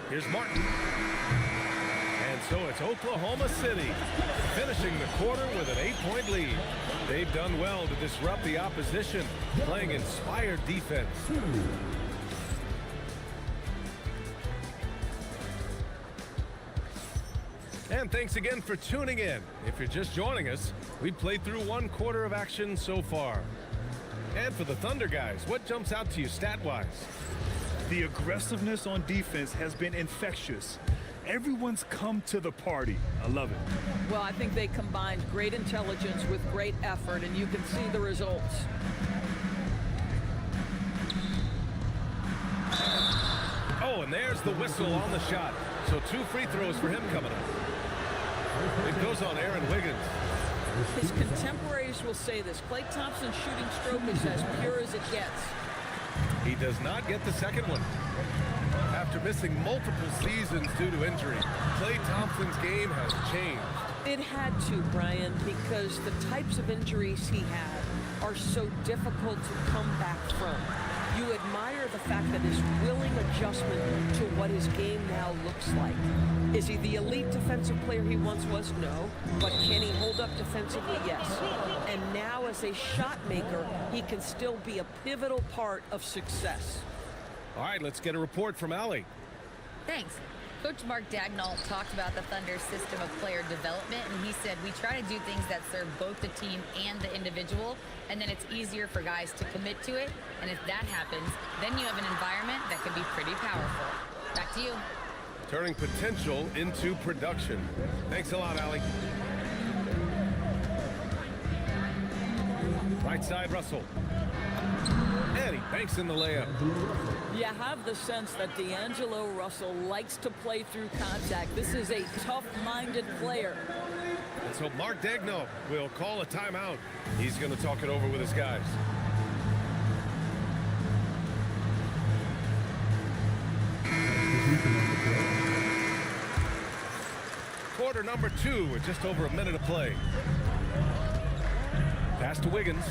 Here's Martin. And so it's Oklahoma City finishing the quarter with an 8-point lead. They've done well to disrupt the opposition, playing inspired defense. And thanks again for tuning in. If you're just joining us, we've played through 1 quarter of action so far. And for the Thunder guys, what jumps out to you stat-wise? The aggressiveness on defense has been infectious. Everyone's come to the party. I love it. Well, I think they combined great intelligence with great effort, and you can see the results. Oh, and there's the whistle on the shot. So 2 free throws for him coming up. It goes on Aaron Wiggins. His contemporaries will say this. Klay Thompson's shooting stroke is as pure as it gets. He does not get the second one. After missing multiple seasons due to injury, Klay Thompson's game has changed. It had to, Brian, because the types of injuries he had, are so difficult to come back from. You admire the fact that his willing adjustment to what his game now looks like. Is he the elite defensive player he once was? No. But can he hold up defensively? Yes. And now as a shot maker, he can still be a pivotal part of success. All right, let's get a report from Allie. Thanks. Coach Mark Daigneault talked about the Thunder's system of player development, and he said, we try to do things that serve both the team and the individual, and then it's easier for guys to commit to it. And if that happens, then you have an environment that can be pretty powerful. Back to you. Turning potential into production. Thanks a lot, Allie. Right side, Russell. And he banks in the layup. You have the sense that D'Angelo Russell likes to play through contact. This is a tough-minded player. And so Mark Daigneault will call a timeout. He's going to talk it over with his guys. Quarter number 2 with just over a minute of play. Pass to Wiggins.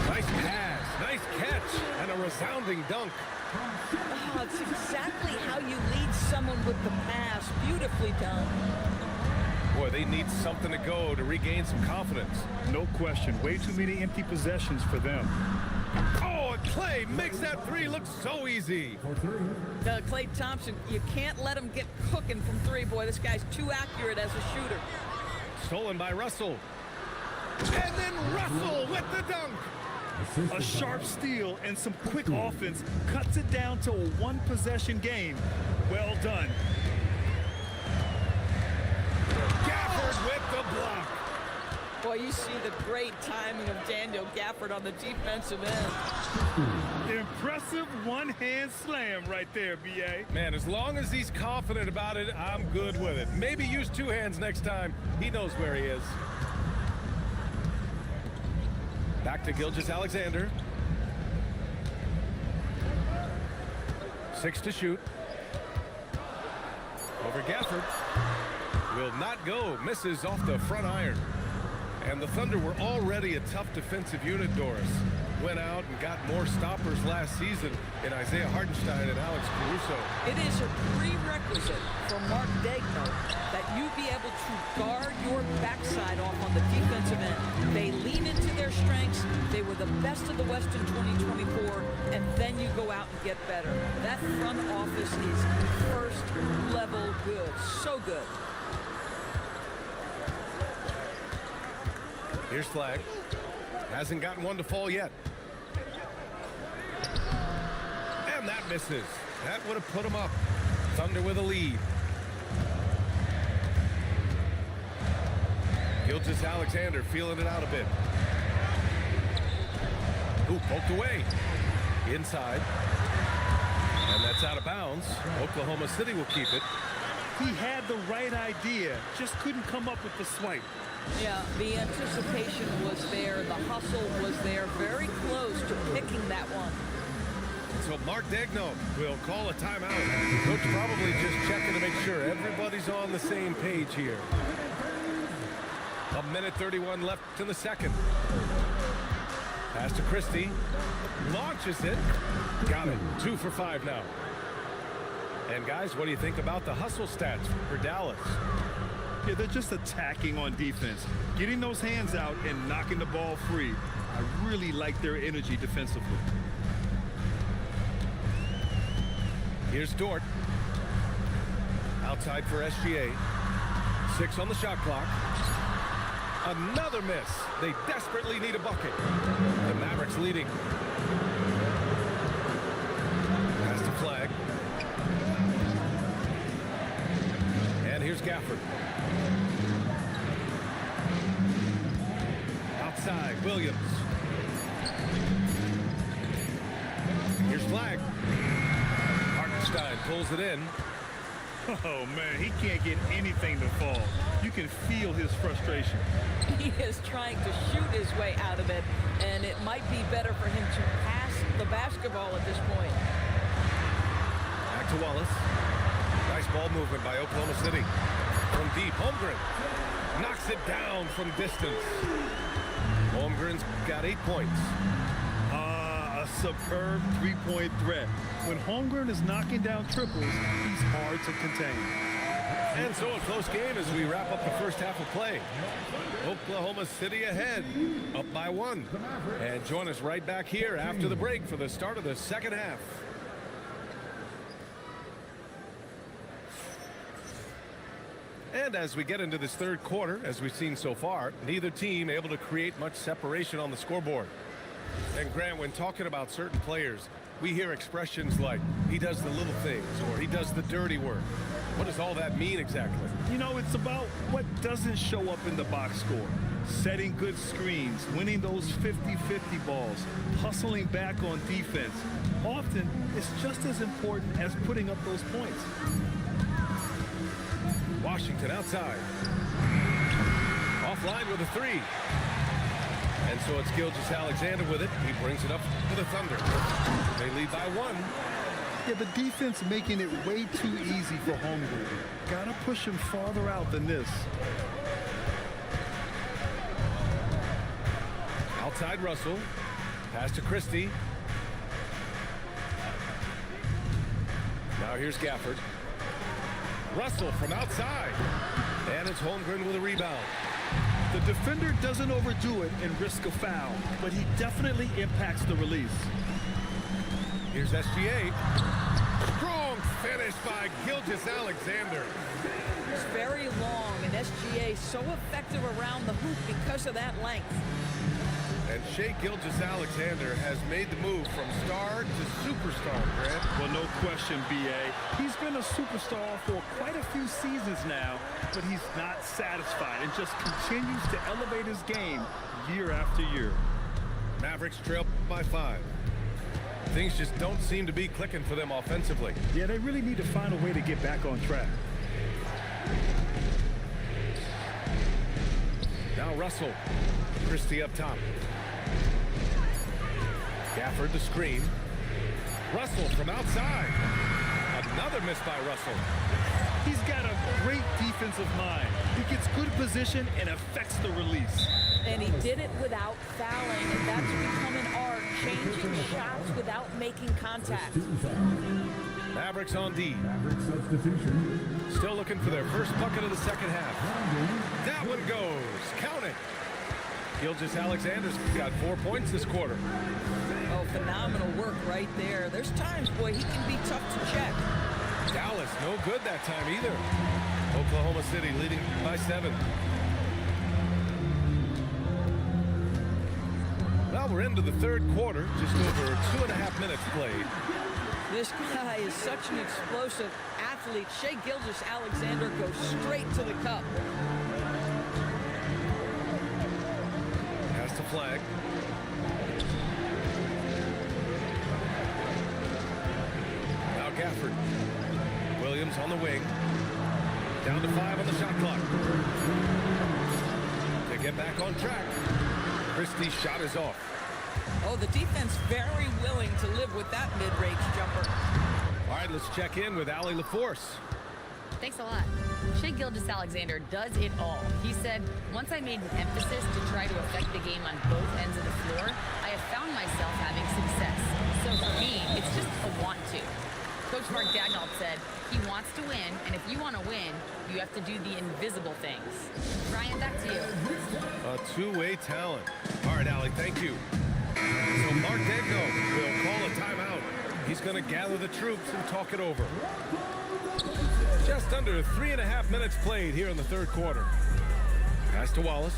Nice pass, nice catch, and a resounding dunk. Oh, it's exactly how you lead someone with the pass. Beautifully done. Boy, they need something to go to regain some confidence. No question. Way too many empty possessions for them. Oh, and Klay makes that three look so easy. Klay Thompson, you can't let him get cooking from three. Boy, this guy's too accurate as a shooter. Stolen by Russell. And then Russell with the dunk. A sharp steal and some quick offense cuts it down to a one-possession game. Well done. Gafford with the block. Boy, you see the great timing of Daniel Gafford on the defensive end. Impressive one-hand slam right there, B.A. Man, as long as he's confident about it, I'm good with it. Maybe use two hands next time. He knows where he is. Back to Gilgeous-Alexander. 6 to shoot. Over Gafford. Will not go. Misses off the front iron. And the Thunder were already a tough defensive unit, Doris. Went out and got more stoppers last season in Isaiah Hartenstein and Alex Caruso. It is a prerequisite for Mark Daigneault that you be able to guard your backside off on the defensive end. They lean into their strengths. They were the best of the West in 2024, and then you go out and get better. That front office is first level good. So good. Here's Flag. Hasn't gotten one to fall yet. And that misses. That would have put him up. Thunder with a lead. Gilgeous-Alexander feeling it out a bit. Ooh, poked away. Inside. And that's out of bounds. Oklahoma City will keep it. He had the right idea, just couldn't come up with the swipe. Yeah, the anticipation was there. The hustle was there. Very close to picking that one. So Mark Daigneault will call a timeout. Coach probably just checking to make sure everybody's on the same page here. 1:31 left in the second. Pass to Christie. Launches it. Got it. 2 for 5 now. And guys, what do you think about the hustle stats for Dallas? Yeah, they're just attacking on defense, getting those hands out and knocking the ball free. I really like their energy defensively. Here's Dort. Outside for SGA. 6 on the shot clock. Another miss. They desperately need a bucket. The Mavericks leading. Pass to Flag. And here's Gafford. Outside, Williams. Here's Flag. Hartenstein pulls it in. Oh, man, he can't get anything to fall. You can feel his frustration. He is trying to shoot his way out of it, and it might be better for him to pass the basketball at this point. Back to Wallace. Nice ball movement by Oklahoma City. From deep, Holmgren knocks it down from distance. Holmgren's got 8 points. A superb three-point threat. When Holmgren is knocking down triples, he's hard to contain. And so a close game as we wrap up the first half of play. Oklahoma City ahead, up by 1. And join us right back here after the break for the start of the second half. And as we get into this third quarter, as we've seen so far, neither team able to create much separation on the scoreboard. And Grant, when talking about certain players, we hear expressions like, he does the little things, or he does the dirty work. What does all that mean exactly? You know, it's about what doesn't show up in the box score. Setting good screens, winning those 50-50 balls, hustling back on defense. Often, it's just as important as putting up those points. Washington outside. Offline with a 3. And so it's Gilgeous-Alexander with it. He brings it up to the Thunder. They lead by 1. Yeah, the defense making it way too easy for Holmgren. Gotta push him farther out than this. Outside Russell. Pass to Christie. Now here's Gafford. Russell from outside. And it's Holmgren with a rebound. The defender doesn't overdo it and risk a foul, but he definitely impacts the release. Here's SGA. Strong finish by Gilgeous-Alexander. It's very long, and SGA so effective around the hoop because of that length. And Shai Gilgeous-Alexander has made the move from star to superstar, Grant. Well, no question, B.A. He's been a superstar for quite a few seasons now, but he's not satisfied and just continues to elevate his game year after year. Mavericks trail by 5. Things just don't seem to be clicking for them offensively. Yeah, they really need to find a way to get back on track. Now Russell. Christie up top. Gafford the screen. Russell from outside. Another miss by Russell. He's got a great defensive mind. He gets good position and affects the release. And he did it without fouling, and that's become an art, changing shots without making contact. Mavericks on D. Still looking for their first bucket of the second half. That one goes. Count it. Gilgeous-Alexander's got 4 points this quarter. Oh, phenomenal work right there. There's times, boy, he can be tough to check. Dallas, no good that time either. Oklahoma City leading by 7. Well, we're into the third quarter, just over 2.5 minutes played. This guy is such an explosive athlete. Shai Gilgeous-Alexander goes straight to the cup. Has to flag. Now Gafford. Williams on the wing. Down to 5 on the shot clock. To get back on track. Christie's shot is off. Oh, the defense very willing to live with that mid-range jumper. All right, let's check in with Allie LaForce. Thanks a lot. Shai Gilgeous-Alexander does it all. He said, once I made an emphasis to try to affect the game on both ends of the floor, I have found myself having success. So for me, it's just a want to. Coach Mark Daigneault said, he wants to win, and if you want to win, you have to do the invisible things. Ryan, back to you. A two-way talent. All right, Allie, thank you. So Mark Daigneault will call a timeout. He's going to gather the troops and talk it over. Just under 3.5 minutes played here in the third quarter. Pass to Wallace.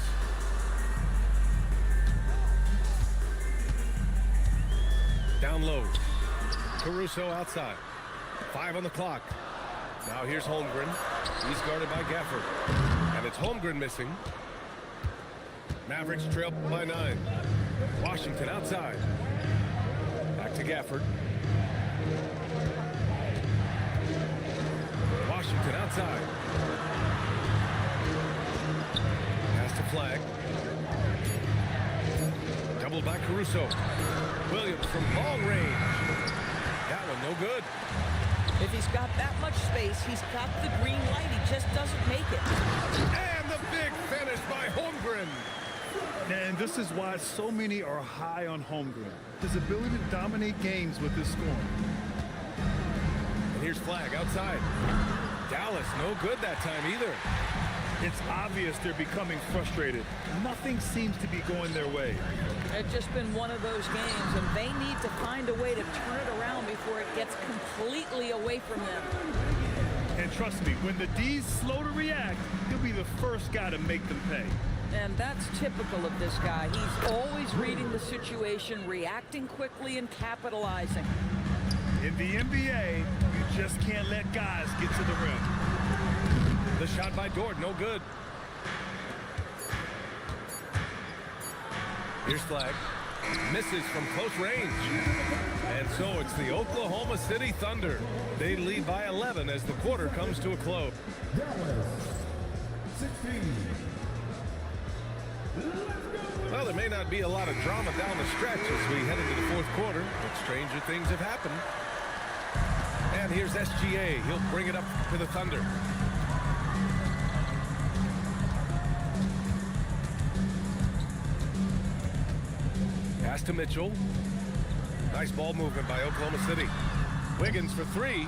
Down low. Caruso outside. 5 on the clock. Now here's Holmgren. He's guarded by Gafford. And it's Holmgren missing. Mavericks trail by 9. Washington outside. Back to Gafford. Washington outside. Pass to Flag. Doubled by Caruso. Williams from long range. That one no good. If he's got that much space, he's got the green light. He just doesn't make it. And the big finish by Holmgren. And this is why so many are high on Holmgren. His ability to dominate games with his scoring. And here's Flagg outside. Dallas, no good that time either. It's obvious they're becoming frustrated. Nothing seems to be going their way. It's just been one of those games, and they need to find a way to turn it around before it gets completely away from them. And trust me, when the D's slow to react, he'll be the first guy to make them pay. And that's typical of this guy. He's always reading the situation, reacting quickly, and capitalizing. In the NBA, you just can't let guys get to the rim. The shot by Dort, no good. Here's Flagg. Misses from close range. And so it's the Oklahoma City Thunder. They lead by 11 as the quarter comes to a close. Dallas, 16. Well, there may not be a lot of drama down the stretch as we head into the fourth quarter, but stranger things have happened. And here's SGA. He'll bring it up to the Thunder. Pass to Mitchell. Nice ball movement by Oklahoma City. Wiggins for three.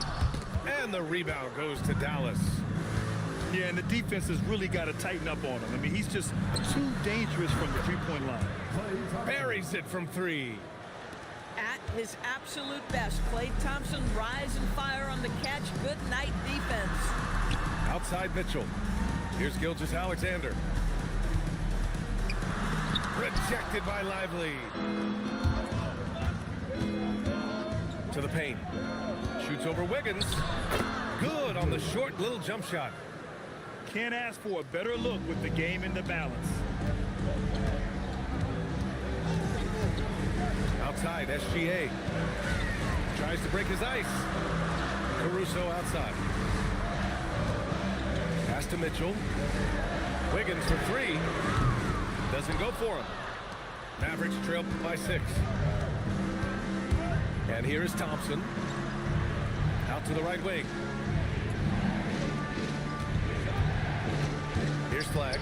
And the rebound goes to Dallas. Yeah, and the defense has really got to tighten up on him. I mean, he's just too dangerous from the three-point line. Buries it from three. At his absolute best, Klay Thompson rise and fire on the catch. Good night defense. Outside Mitchell. Here's Gilgeous-Alexander. Rejected by Lively. To the paint. Shoots over Wiggins. Good on the short little jump shot. Can't ask for a better look with the game in the balance. Outside, SGA. Tries to break his ice. Caruso outside. Pass to Mitchell. Wiggins for three. Doesn't go for him. Mavericks trail by 6. And here is Thompson. Out to the right wing. Here's Flagg.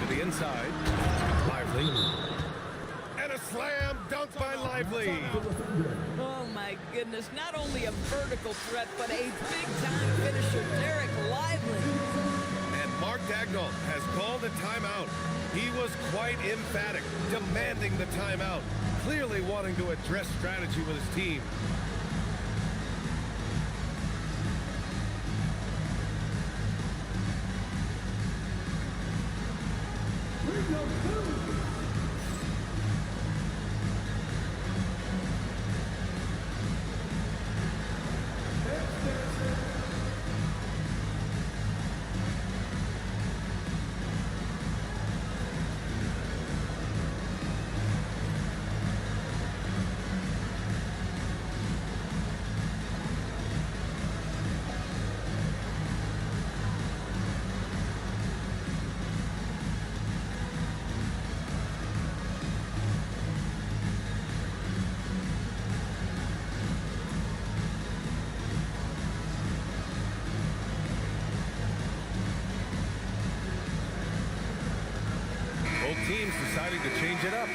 To the inside. Lively. And a slam dunk by Lively. Oh my goodness, not only a vertical threat, but a big-time finisher, Derek Lively. And Mark Daigneault has called a timeout. He was quite emphatic, demanding the timeout, clearly wanting to address strategy with his team. Both teams deciding to change it up.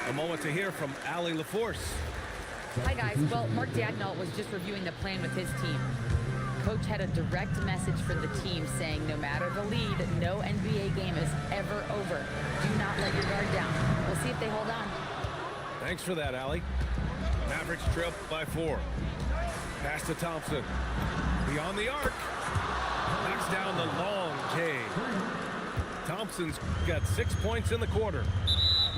A moment to hear from Allie LaForce. Hi, guys. Well, Mark Daigneault was just reviewing the plan with his team. Coach had a direct message for the team saying no matter the lead, no NBA game is ever over. Do not let your guard down. We'll see if they hold on. Thanks for that, Allie. Mavericks trail by 4. Pass to Thompson. Beyond the arc. Knocks down the long J. Thompson's got 6 points in the quarter.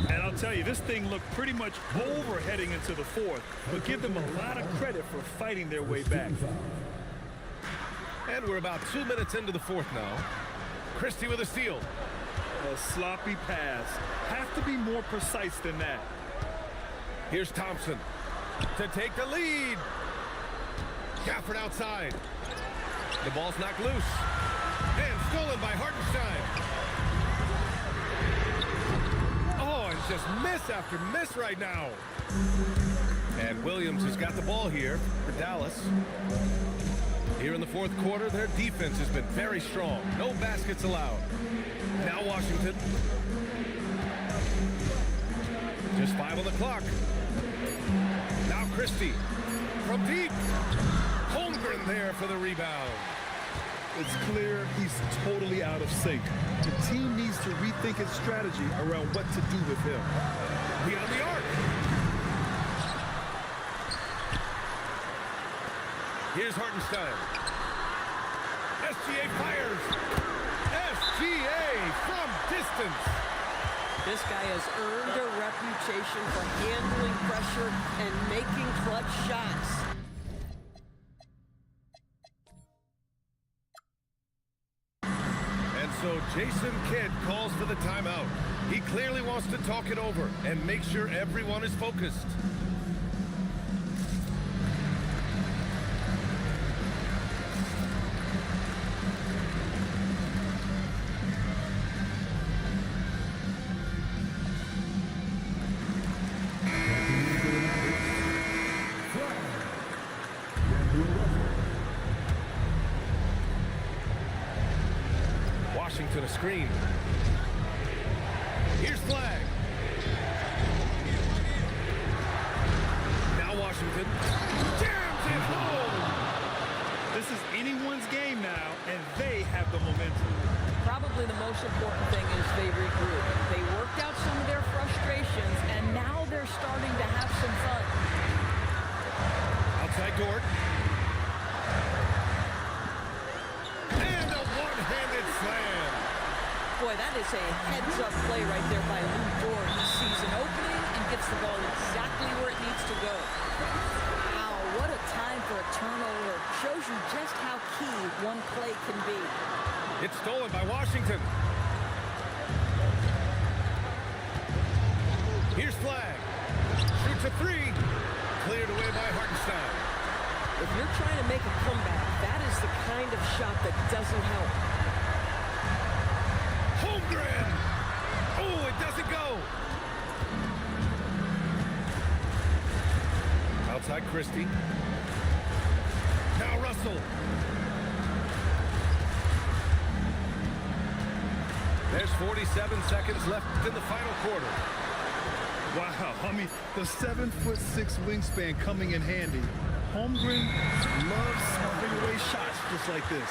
And I'll tell you, this thing looked pretty much over heading into the fourth, but give them a lot of credit for fighting their way back. And we're about 2 minutes into the fourth now. Christie with a steal. A sloppy pass. Have to be more precise than that. Here's Thompson to take the lead. Gafford outside. The ball's knocked loose. And stolen by Hartenstein. Oh, and just miss after miss right now. And Williams has got the ball here for Dallas. Here in the fourth quarter, their defense has been very strong. No baskets allowed. Now Washington. Just 5 on the clock. Now Christie from deep. Holmgren there for the rebound. It's clear he's totally out of sync. The team needs to rethink its strategy around what to do with him. Beyond the arc. Here's Hartenstein. SGA fires. SGA from distance. This guy has earned a reputation for handling pressure and making clutch shots. And so Jason Kidd calls for the timeout. He clearly wants to talk it over and make sure everyone is focused. Washington a screen. Here's Flag. Now Washington jams it home. This is anyone's game now, and they have the momentum. Probably the most important thing is they regroup. They worked out some of their frustrations, and now they're starting to have some fun. Outside Dort. And a one-handed slam. Boy, that is a heads-up play right there by Lou Dort. He sees an opening and gets the ball exactly where it needs to go. Wow, what a time for a turnover. Shows you just how key one play can be. It's stolen by Washington. Here's Flag. Shoots a three. Cleared away by Hartenstein. If you're trying to make a comeback, that is the kind of shot that doesn't help. Holmgren! Oh, it doesn't go! Outside Christie. Now Russell. There's 47 seconds left in the final quarter. Wow, I mean, the 7'6" wingspan coming in handy. Holmgren loves smuggling away shots just like this.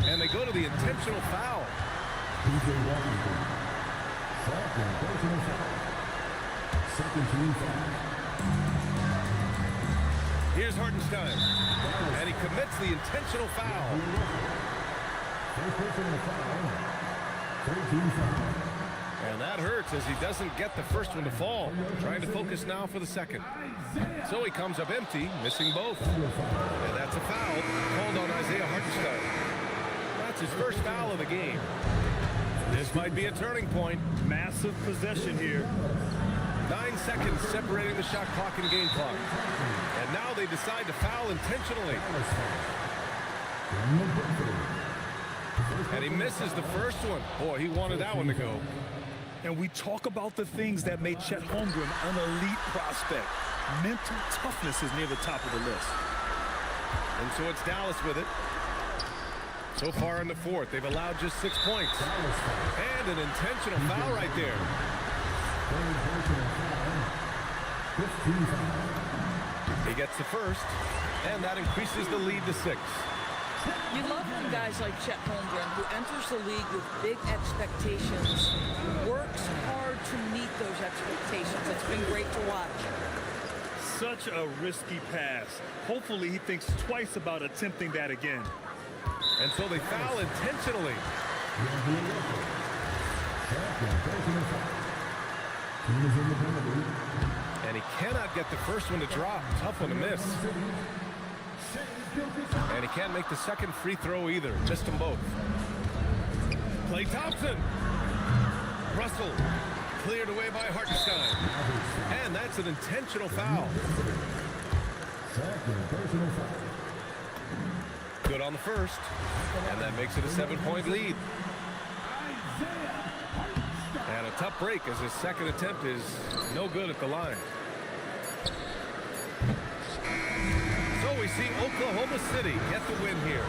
And they go to the intentional foul. Second team foul. Here's Hartenstein. And he commits the intentional foul. And that hurts as he doesn't get the first one to fall. Trying to focus now for the second. So he comes up empty, missing both. And that's a foul called on Isaiah Hartenstein. That's his first foul of the game. This might be a turning point. Massive possession here. 9 seconds separating the shot clock and game clock. And now they decide to foul intentionally. And he misses the first one. Boy, he wanted that one to go. And we talk about the things that made Chet Holmgren an elite prospect. Mental toughness is near the top of the list. And so it's Dallas with it. So far in the fourth, they've allowed just 6 points. And an intentional foul right there. He gets the first, and that increases the lead to 6. You love when guys like Chet Holmgren, who enters the league with big expectations, works hard to meet those expectations. It's been great to watch. Such a risky pass. Hopefully he thinks twice about attempting that again. And so they foul intentionally. And he cannot get the first one to drop. Tough one to miss. And he can't make the second free throw either. Missed them both. Klay Thompson. Russell. Cleared away by Hartenstein. And that's an intentional foul. Good on the first. And that makes it a 7-point lead. And a tough break as his second attempt is no good at the line. So we we see Oklahoma City get the win here.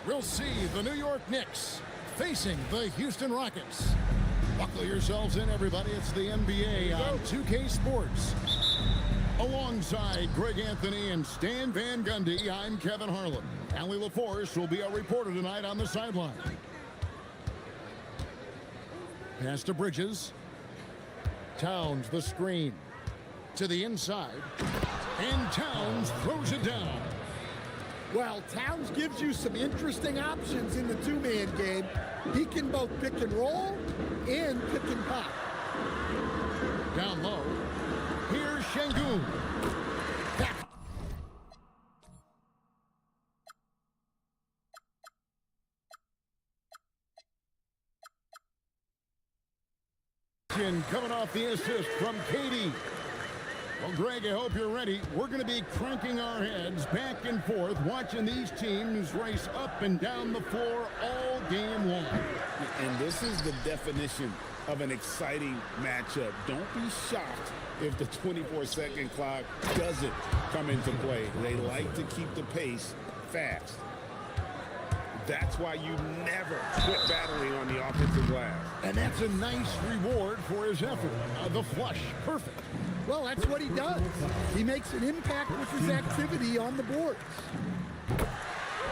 We'll see the New York Knicks facing the Houston Rockets. Buckle yourselves in, everybody. It's the NBA on 2K Sports. Alongside Greg Anthony and Stan Van Gundy, I'm Kevin Harlan. Allie LaForce will be our reporter tonight on the sideline. Pass to Bridges. Towns the screen. To the inside. And Towns throws it down. Well, Towns gives you some interesting options in the two-man game. He can both pick and roll and pick and pop. Down low. Here's Şengün. Coming off the assist from Katie. Well, Greg, I hope you're ready. We're going to be cranking our heads back and forth, watching these teams race up and down the floor all game long. And this is the definition of an exciting matchup. Don't be shocked if the 24-second clock doesn't come into play. They like to keep the pace fast. That's why you never quit battling on the offensive glass. And that's a nice reward for his effort. The flush, perfect. Well, that's what he does. He makes an impact with his activity on the boards.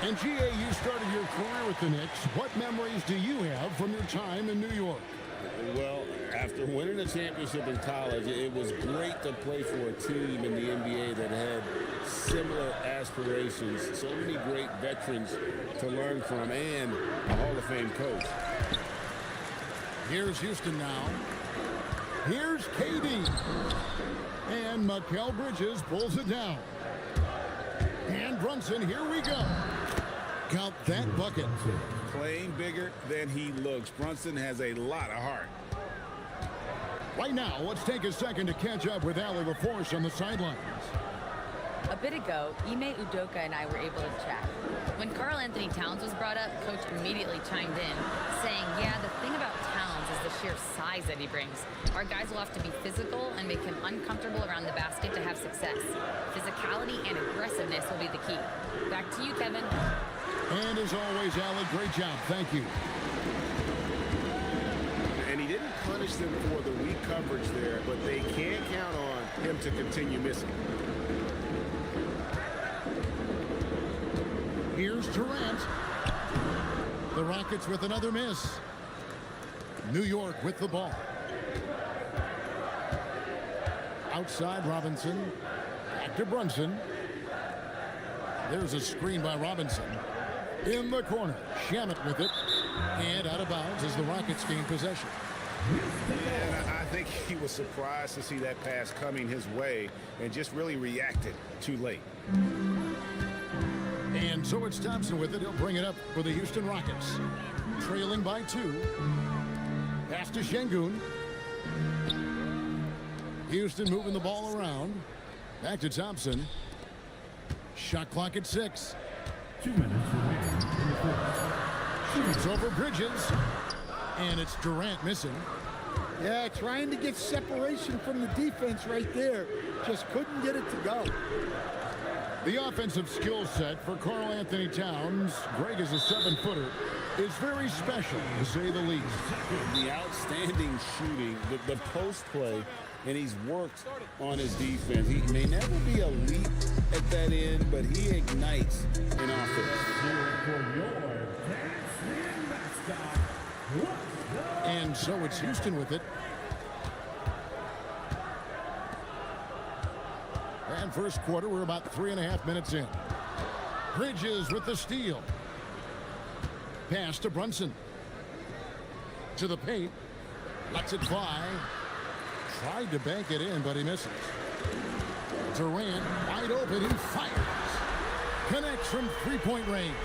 And G.A., you started your career with the Knicks. What memories do you have from your time in New York? Well, after winning a championship in college, it was great to play for a team in the NBA that had similar aspirations. So many great veterans to learn from and a Hall of Fame coach. Here's Houston now. Here's KD. And Mikal Bridges pulls it down. And Brunson, here we go. Count that bucket. Playing bigger than he looks. Brunson has a lot of heart. Right now, let's take a second to catch up with Allie LaForce on the sidelines. A bit ago, Ime Udoka and I were able to chat. When Karl Anthony Towns was brought up, Coach immediately chimed in, saying, yeah, the thing about Towns is the sheer size that he brings. Our guys will have to be physical and make him uncomfortable around the basket to have success. Physicality and aggressiveness will be the key. Back to you, Kevin. And as always, Allie, great job. Thank you. And he didn't punish them for the weak coverage there, but they can't count on him to continue missing. Here's Durant. The Rockets with another miss. New York with the ball. Outside Robinson. Back to Brunson. There's a screen by Robinson. In the corner. Shamet with it. And out of bounds as the Rockets gain possession. And I think he was surprised to see that pass coming his way and just really reacted too late. And so it's Thompson with it. He'll bring it up for the Houston Rockets. Trailing by 2. Pass to Şengün. Houston moving the ball around. Back to Thompson. Shot clock at 6. 2 minutes remaining in the fourth. It's over Bridges. And it's Durant missing. Yeah, trying to get separation from the defense right there. Just couldn't get it to go. The offensive skill set for Karl Anthony Towns, Greg is a 7-footer, is very special, to say the least. The outstanding shooting, the post play, and he's worked on his defense. He may never be elite at that end, but he ignites in offense. And so it's Houston with it. And first quarter, we're about 3.5 minutes in. Bridges with the steal. Pass to Brunson. To the paint. Lets it fly. Tried to bank it in, but he misses. Durant wide open. He fires. Connects from three-point range.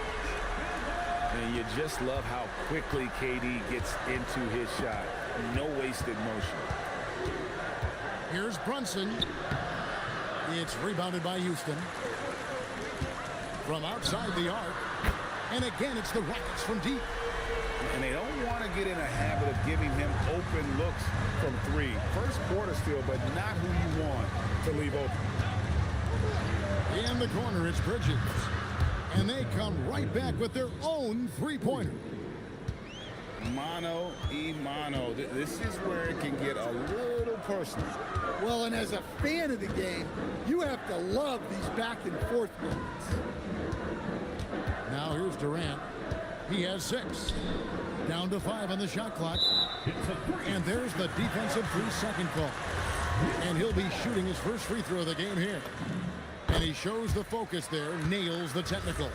And you just love how quickly KD gets into his shot. No wasted motion. Here's Brunson. It's rebounded by Houston. From outside the arc. And again, it's the Rockets from deep. And they don't want to get in a habit of giving him open looks from 3. First quarter still, but not who you want to leave open. In the corner, it's Bridges. And they come right back with their own three-pointer. Mano y mano. This is where it can get a little personal. Well, and as a fan of the game, you have to love these back and forth moments. Now here's Durant. He has 6. Down to 5 on the shot clock. And there's the defensive 3-second call. And he'll be shooting his first free throw of the game here. And he shows the focus there, nails the technical.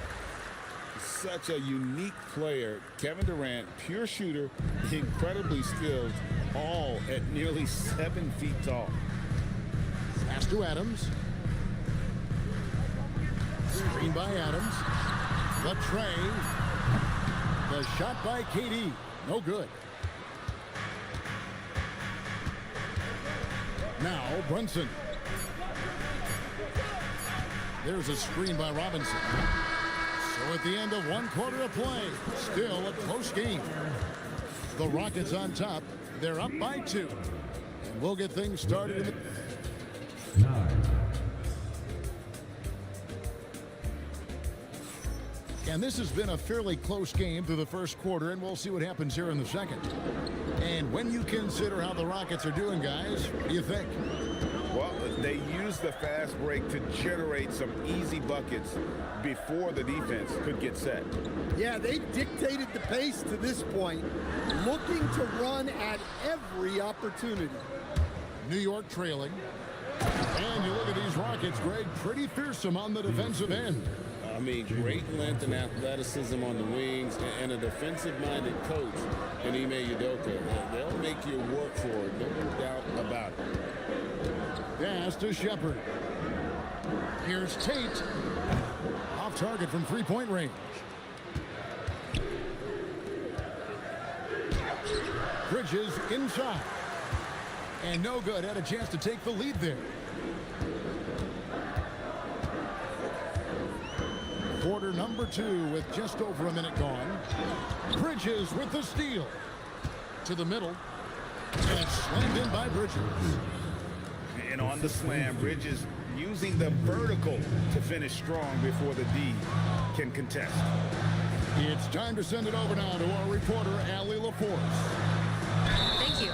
Such a unique player. Kevin Durant, pure shooter, incredibly skilled, all at nearly 7 feet tall. Pass to Adams. Screen by Adams. The tray. The shot by KD. No good. Now Brunson. There's a screen by Robinson. So at the end of 1 quarter of play, still a close game. The Rockets on top. They're up by 2. And we'll get things started in the 9. And this has been a fairly close game through the first quarter, and we'll see what happens here in the second. And when you consider how the Rockets are doing, guys, what do you think? Well, they used the fast break to generate some easy buckets before the defense could get set. Yeah, they dictated the pace to this point, looking to run at every opportunity. New York trailing. And you look at these Rockets, Greg, pretty fearsome on the defensive end. I mean, great length and athleticism on the wings, and a defensive-minded coach in Ime Udoka. They'll make you work for it, no doubt about it. Pass to Shepard. Here's Tate. Off target from three-point range. Bridges inside. And no good. Had a chance to take the lead there. Quarter number 2 with just over a minute gone. Bridges with the steal. To the middle. And it's slammed in by Bridges. And on the slam, Bridges using the vertical to finish strong before the D can contest. It's time to send it over now to our reporter, Allie LaForce. Thank you.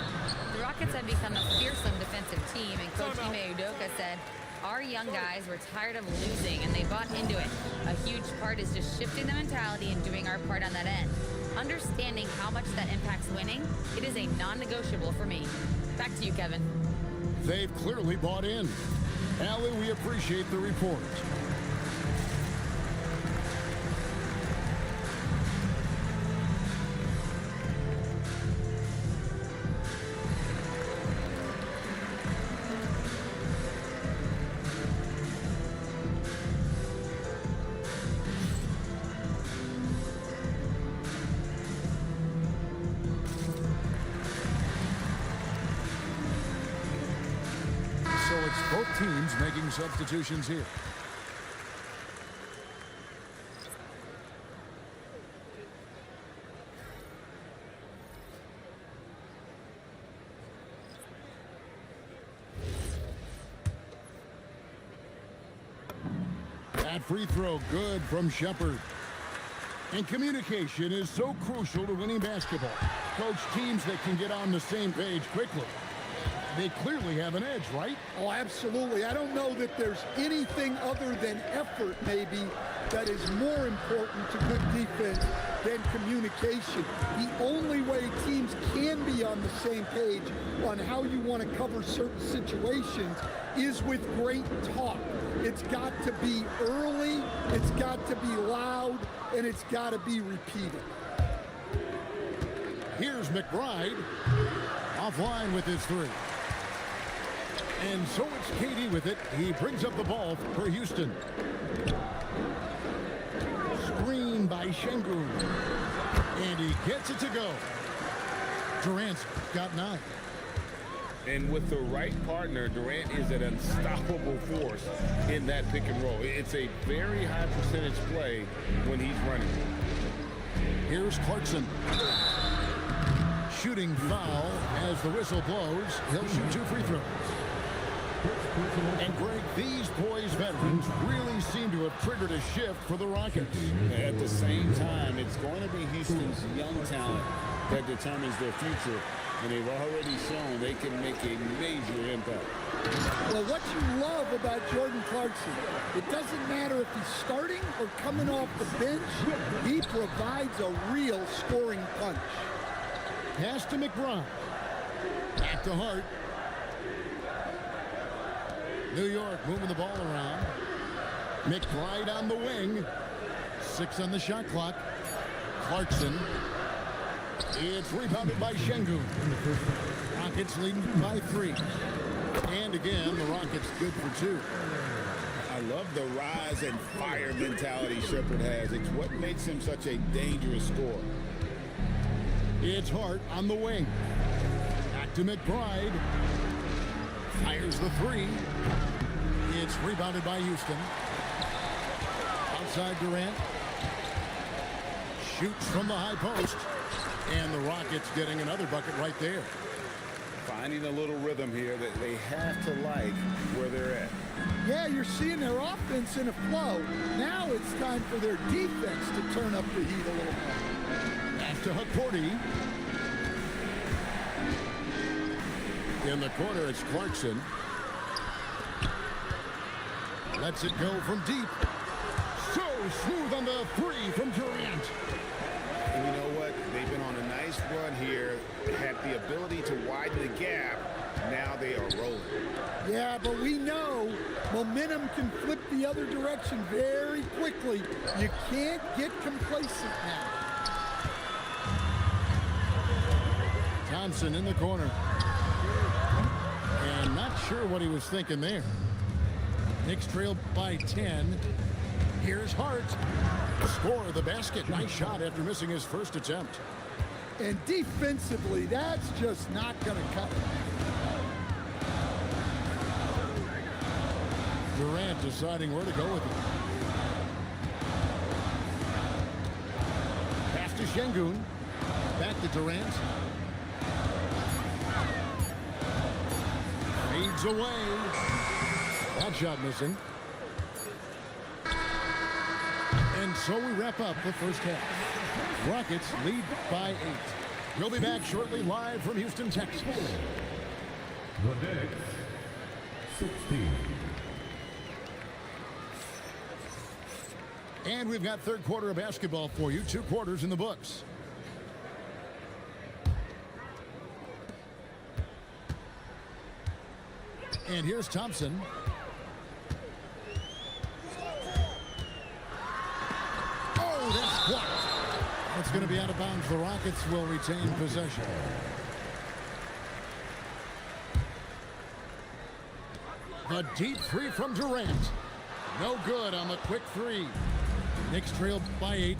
The Rockets have become a fearsome defensive team, and Coach Ime Udoka said, our young guys were tired of losing, and they bought into it. A huge part is just shifting the mentality and doing our part on that end. Understanding how much that impacts winning, it is a non-negotiable for me. Back to you, Kevin. They've clearly bought in. Allie, we appreciate the report. So it's both teams making substitutions here. That free throw good from Shepard. And communication is so crucial to winning basketball. Coach, teams that can get on the same page quickly, they clearly have an edge, right? Oh, absolutely. I don't know that there's anything other than effort, maybe, that is more important to good defense than communication. The only way teams can be on the same page on how you want to cover certain situations is with great talk. It's got to be early, it's got to be loud, and it's got to be repeated. Here's McBride offline with his three. And so it's Katie with it. He brings up the ball for Houston. Screen by Şengün. And he gets it to go. Durant's got 9. And with the right partner, Durant is an unstoppable force in that pick and roll. It's a very high percentage play when he's running. Here's Clarkson. Shooting foul as the whistle blows. He'll shoot 2 free throws. And Greg, these boys veterans really seem to have triggered a shift for the Rockets. At the same time, it's going to be Houston's young talent that determines their future. And they've already shown they can make a major impact. Well, what you love about Jordan Clarkson, it doesn't matter if he's starting or coming off the bench, he provides a real scoring punch. Pass to McBride. Back to Hart. New York moving the ball around. McBride on the wing. 6 on the shot clock. Clarkson. It's rebounded by Şengün. Rockets leading by 3. And again, the Rockets good for 2. I love the rise and fire mentality Shepard has. It's what makes him such a dangerous scorer. It's Hart on the wing. Back to McBride. Fires the 3. It's rebounded by Houston. Outside Durant. Shoots from the high post. And the Rockets getting another bucket right there. Finding a little rhythm here that they have to like where they're at. Yeah, you're seeing their offense in a flow. Now it's time for their defense to turn up the heat a little more. Back to Hukporti. In the corner, it's Clarkson. Lets it go from deep. So smooth on the 3 from Durant. And you know what? They've been on a nice run here, had the ability to widen the gap. Now they are rolling. Yeah, but we know momentum can flip the other direction very quickly. You can't get complacent now. Thompson in the corner. And not sure what he was thinking there. Knicks trail by 10. Here's Hart. Score the basket. Nice shot after missing his first attempt. And defensively, that's just not going to cut it. Durant deciding where to go with it. Pass to Şengün. Back to Durant. Fades away. That shot missing. And so we wrap up the first half. Rockets lead by 8. We'll be back shortly live from Houston, Texas. The Knicks, 16. And we've got third quarter of basketball for you. 2 quarters in the books. And here's Thompson. Oh, that's blocked. That's going to be out of bounds. The Rockets will retain possession. The deep 3 from Durant. No good on the quick 3. Knicks trail by 8.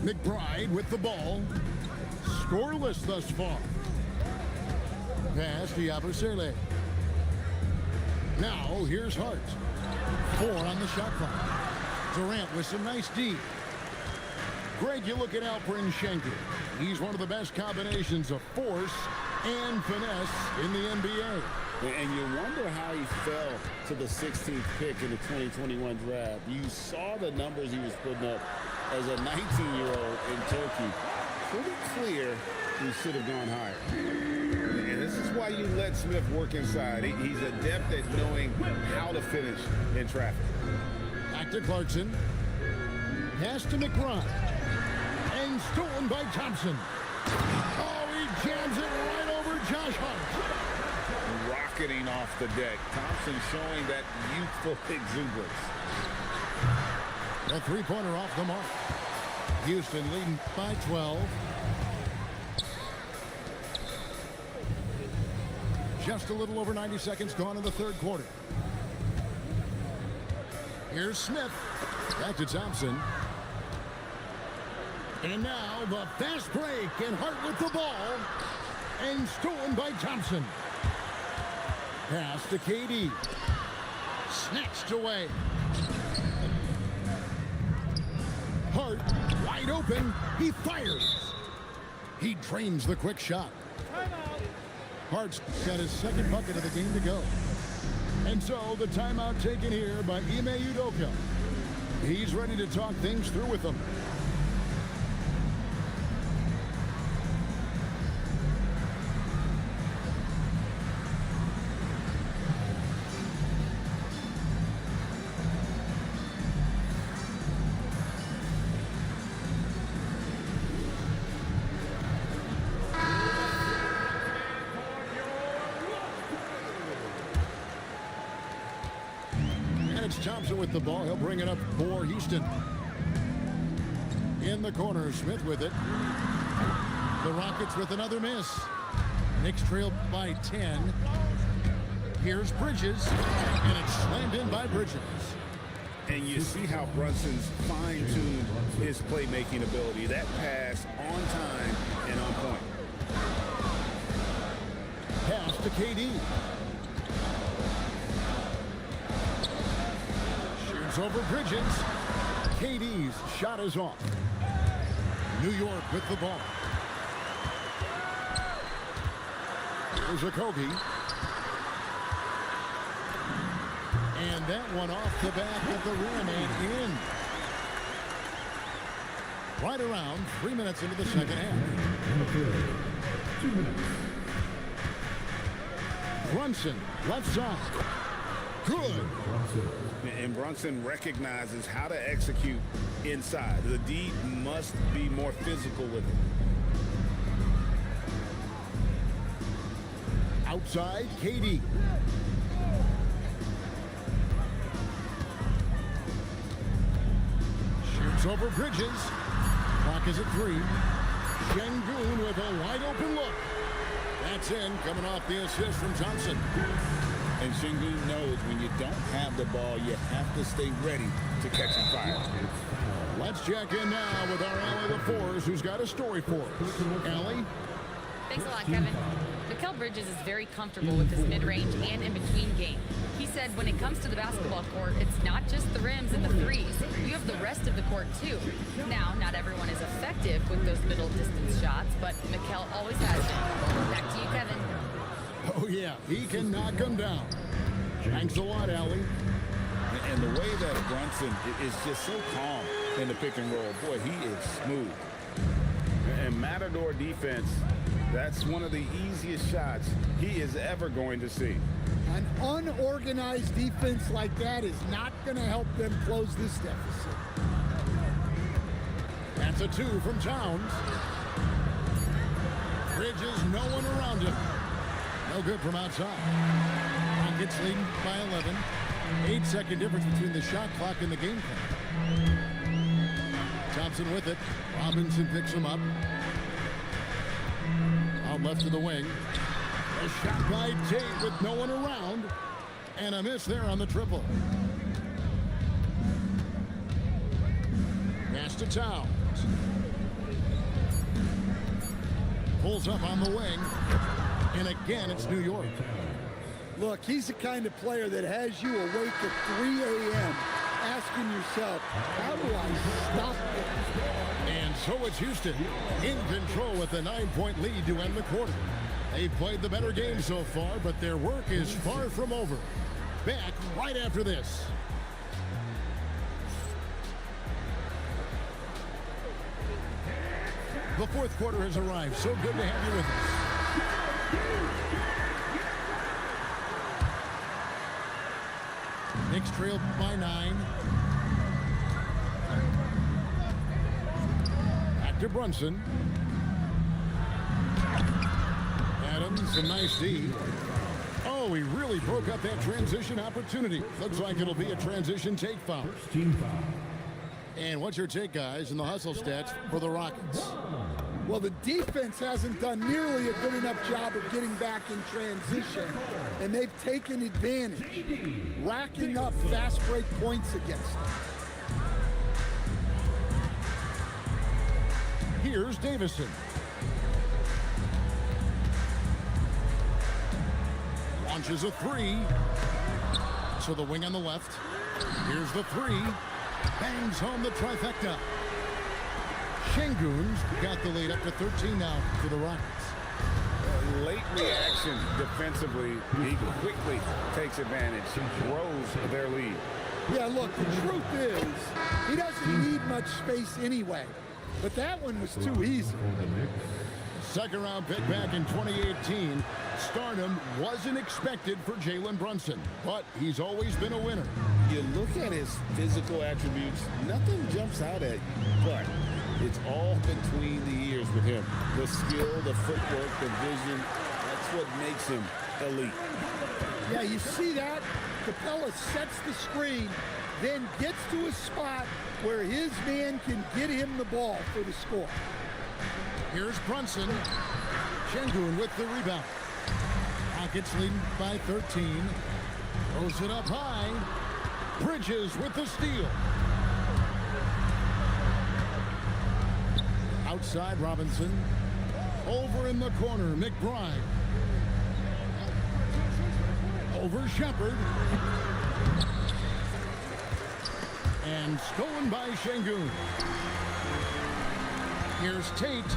McBride with the ball. Scoreless thus far. Pass to Yabusele. Now here's Hart. 4 on the shot clock. Durant with some nice D. Greg, you look at Alperen Şengün. He's one of the best combinations of force and finesse in the NBA. And you wonder how he fell to the 16th pick in the 2021 draft. You saw the numbers he was putting up as a 19-year-old in Turkey. Pretty clear he should have gone higher. And this is why you let Smith work inside. He's adept at knowing how to finish in traffic. Back to Clarkson. Pass to McBride. And stolen by Thompson. Oh, he jams it right over Josh Hart. Rocketing off the deck. Thompson showing that youthful exuberance. A three-pointer off the mark. Houston leading by 12. Just a little over 90 seconds gone in the third quarter. Here's Smith. Back to Thompson. And now the fast break, and Hart with the ball. And stolen by Thompson. Pass to KD. Snatched away. Hart wide open. He fires. He drains the quick shot. Hart's got his second bucket of the game to go. And so the timeout taken here by Ime Udoka. He's ready to talk things through with them. Thompson with the ball. He'll bring it up for Houston. In the corner, Smith with it. The Rockets with another miss. Knicks trail by 10. Here's Bridges, and it's slammed in by Bridges. And you see how Brunson's fine-tuned his playmaking ability. That pass on time and on point. Pass to KD. Over Bridges. KD's shot is off. New York with the ball. Here's Okogie. And that one off the back of the rim and in. Right around 3 minutes into the second half. 2 minutes. Brunson, left side. Good. And Brunson recognizes how to execute inside. The D must be more physical with it. Outside, KD. Shoots over Bridges. Clock is at 3. Şengün with a wide open look. That's in, coming off the assist from Thompson. And Şengün knows when you don't have the ball, you have to stay ready to catch and fire. Let's check in now with our Allie LaForce, who's got a story for us. Allie? Thanks a lot, Kevin. Mikal Bridges is very comfortable with his mid-range and in-between game. He said when it comes to the basketball court, it's not just the rims and the threes. You have the rest of the court, too. Now, not everyone is effective with those middle-distance shots, but Mikal always has been. Back to you, Kevin. Oh, yeah, he can knock him down. Thanks a lot, Allie. And the way that Brunson is just so calm in the pick and roll, boy, he is smooth. And Matador defense, that's one of the easiest shots he is ever going to see. An unorganized defense like that is not going to help them close this deficit. That's a 2 from Towns. Bridges, no one around him. No good from outside. Rockets leading by 11. 8-second difference between the shot clock and the game clock. Thompson with it. Robinson picks him up. Out left to the wing. A shot by Tate with no one around. And a miss there on the triple. Pass to Towns. Pulls up on the wing. And again, it's New York. Look, he's the kind of player that has you awake at 3 a.m. asking yourself, how do I stop this? And so it's Houston in control with a 9-point lead to end the quarter. They've played the better game so far, but their work is far from over. Back right after this. The fourth quarter has arrived. So good to have you with us. Knicks trailed by 9. Back to Brunson. Adams, a nice D. Oh, he really broke up that transition opportunity. Looks like it'll be a transition take foul. First team foul. And what's your take, guys, in the hustle stats for the Rockets? Well, the defense hasn't done nearly a good enough job of getting back in transition, and they've taken advantage, racking up fast break points against them. Here's Davison. Launches a 3. So the wing on the left. Here's the 3. Bangs home the trifecta. Şengün's got the lead up to 13 now for the Rockets. Late reaction defensively. He quickly takes advantage, grows their lead. Yeah, look, the truth is, he doesn't need much space anyway. But that one was too easy. For the Knicks. Second round pick back in 2018. Stardom wasn't expected for Jalen Brunson, but he's always been a winner. You look at his physical attributes, nothing jumps out at you, but it's all between the ears with him. The skill, the footwork, the vision, that's what makes him elite. Yeah, you see that? Capella sets the screen, then gets to a spot where his man can get him the ball for the score. Here's Brunson. Şengün with the rebound. Rockets leading by 13. Throws it up high. Bridges with the steal. Outside Robinson. Over in the corner, McBride. Over Shepherd. And stolen by Şengün. Here's Tate.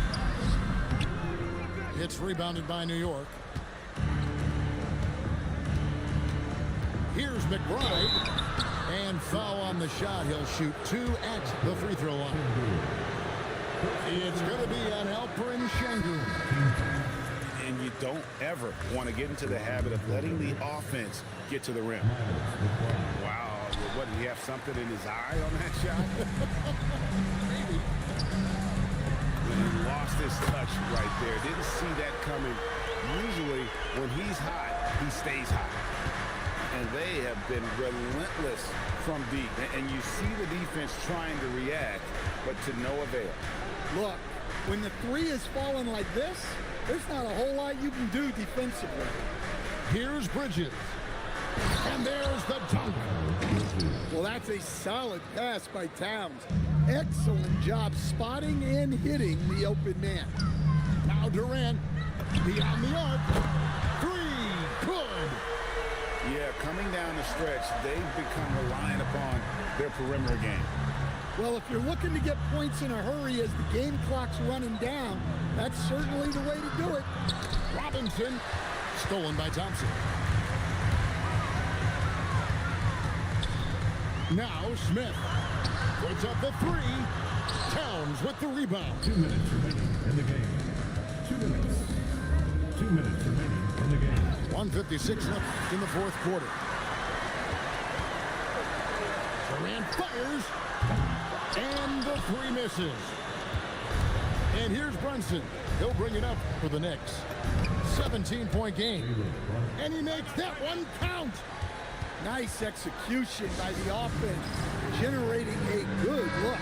It's rebounded by New York. Here's McBride. And foul on the shot. He'll shoot 2 at the free throw line. It's going to be on Alperen Şengün. And you don't ever want to get into the habit of letting the offense get to the rim. Wow, what, did he have something in his eye on that shot? Maybe. He lost his touch right there. Didn't see that coming. Usually, when he's hot, he stays hot. And they have been relentless from deep. And you see the defense trying to react, but to no avail. Look, when the 3 is falling like this, there's not a whole lot you can do defensively. Here's Bridges. And there's the dunk. Well, that's a solid pass by Towns. Excellent job spotting and hitting the open man. Now Durant beyond the arc. 3, good. Yeah, coming down the stretch, they've become reliant upon their perimeter game. Well, if you're looking to get points in a hurry as the game clock's running down, that's certainly the way to do it. Robinson, stolen by Thompson. Now Smith puts up the 3. Towns with the rebound. 2 minutes remaining in the game. 2 minutes. 2 minutes remaining in the game. 1:56 left in the fourth quarter. Durant fires. And the 3 misses. And here's Brunson. He'll bring it up for the Knicks. 17-point game. And he makes that one count. Nice execution by the offense, generating a good look.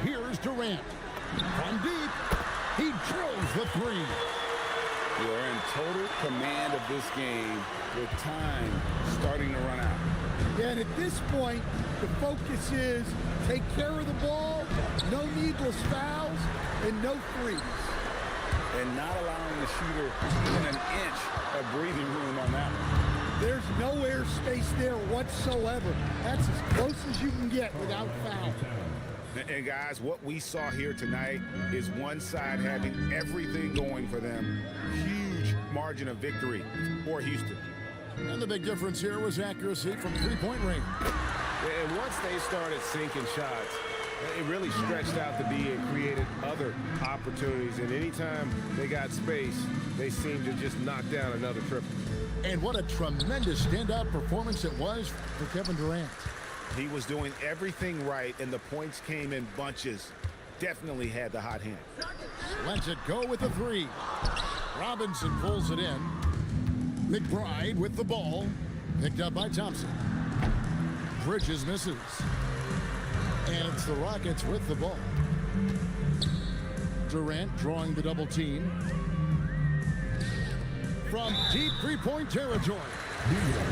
Here's Durant. From deep, he drills the 3. They're in total command of this game with time starting to run out. Yeah, and at this point, the focus is take care of the ball, no needless fouls, and no threes. And not allowing the shooter even an inch of breathing room on that one. There's no airspace there whatsoever. That's as close as you can get without foul. And guys, what we saw here tonight is one side having everything going for them. Huge margin of victory for Houston. And the big difference here was accuracy from three-point range. And once they started sinking shots, it really stretched out the D and created other opportunities. And anytime they got space, they seemed to just knock down another triple. And what a tremendous standout performance it was for Kevin Durant. He was doing everything right, and the points came in bunches. Definitely had the hot hand. Lets it go with the three. Robinson pulls it in. McBride with the ball. Picked up by Thompson. Bridges misses. And it's the Rockets with the ball. Durant drawing the double team. From deep three-point territory.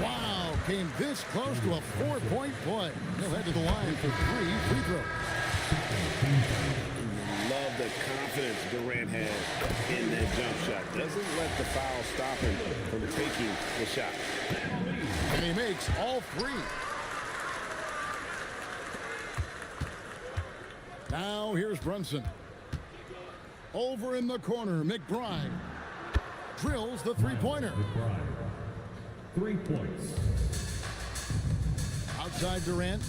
Wow, came this close to a four-point play. He'll head to the line for 3 free throws. Love the confidence Durant has in that jump shot. Doesn't let the foul stop him from taking the shot. And he makes all 3. Now here's Brunson. Over in the corner, McBride drills the three-pointer. McBride. 3 points. Outside Durant.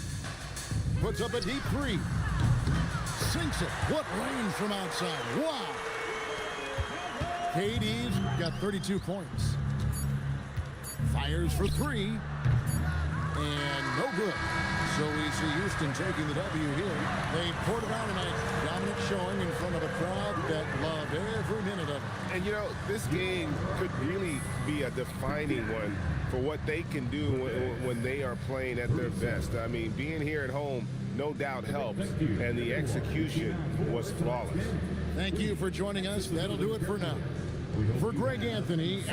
Puts up a deep 3. Sinks it. What range from outside. Wow. KD's got 32 points. Fires for 3. And no good. So we see Houston taking the W here. They poured around tonight. Dominant showing in front of a crowd that loved every minute of it. And, you know, this game could really be a defining one for what they can do when they are playing at their best. I mean, being here at home no doubt helps, and the execution was flawless. Thank you for joining us. That'll do it for now. For Greg Anthony.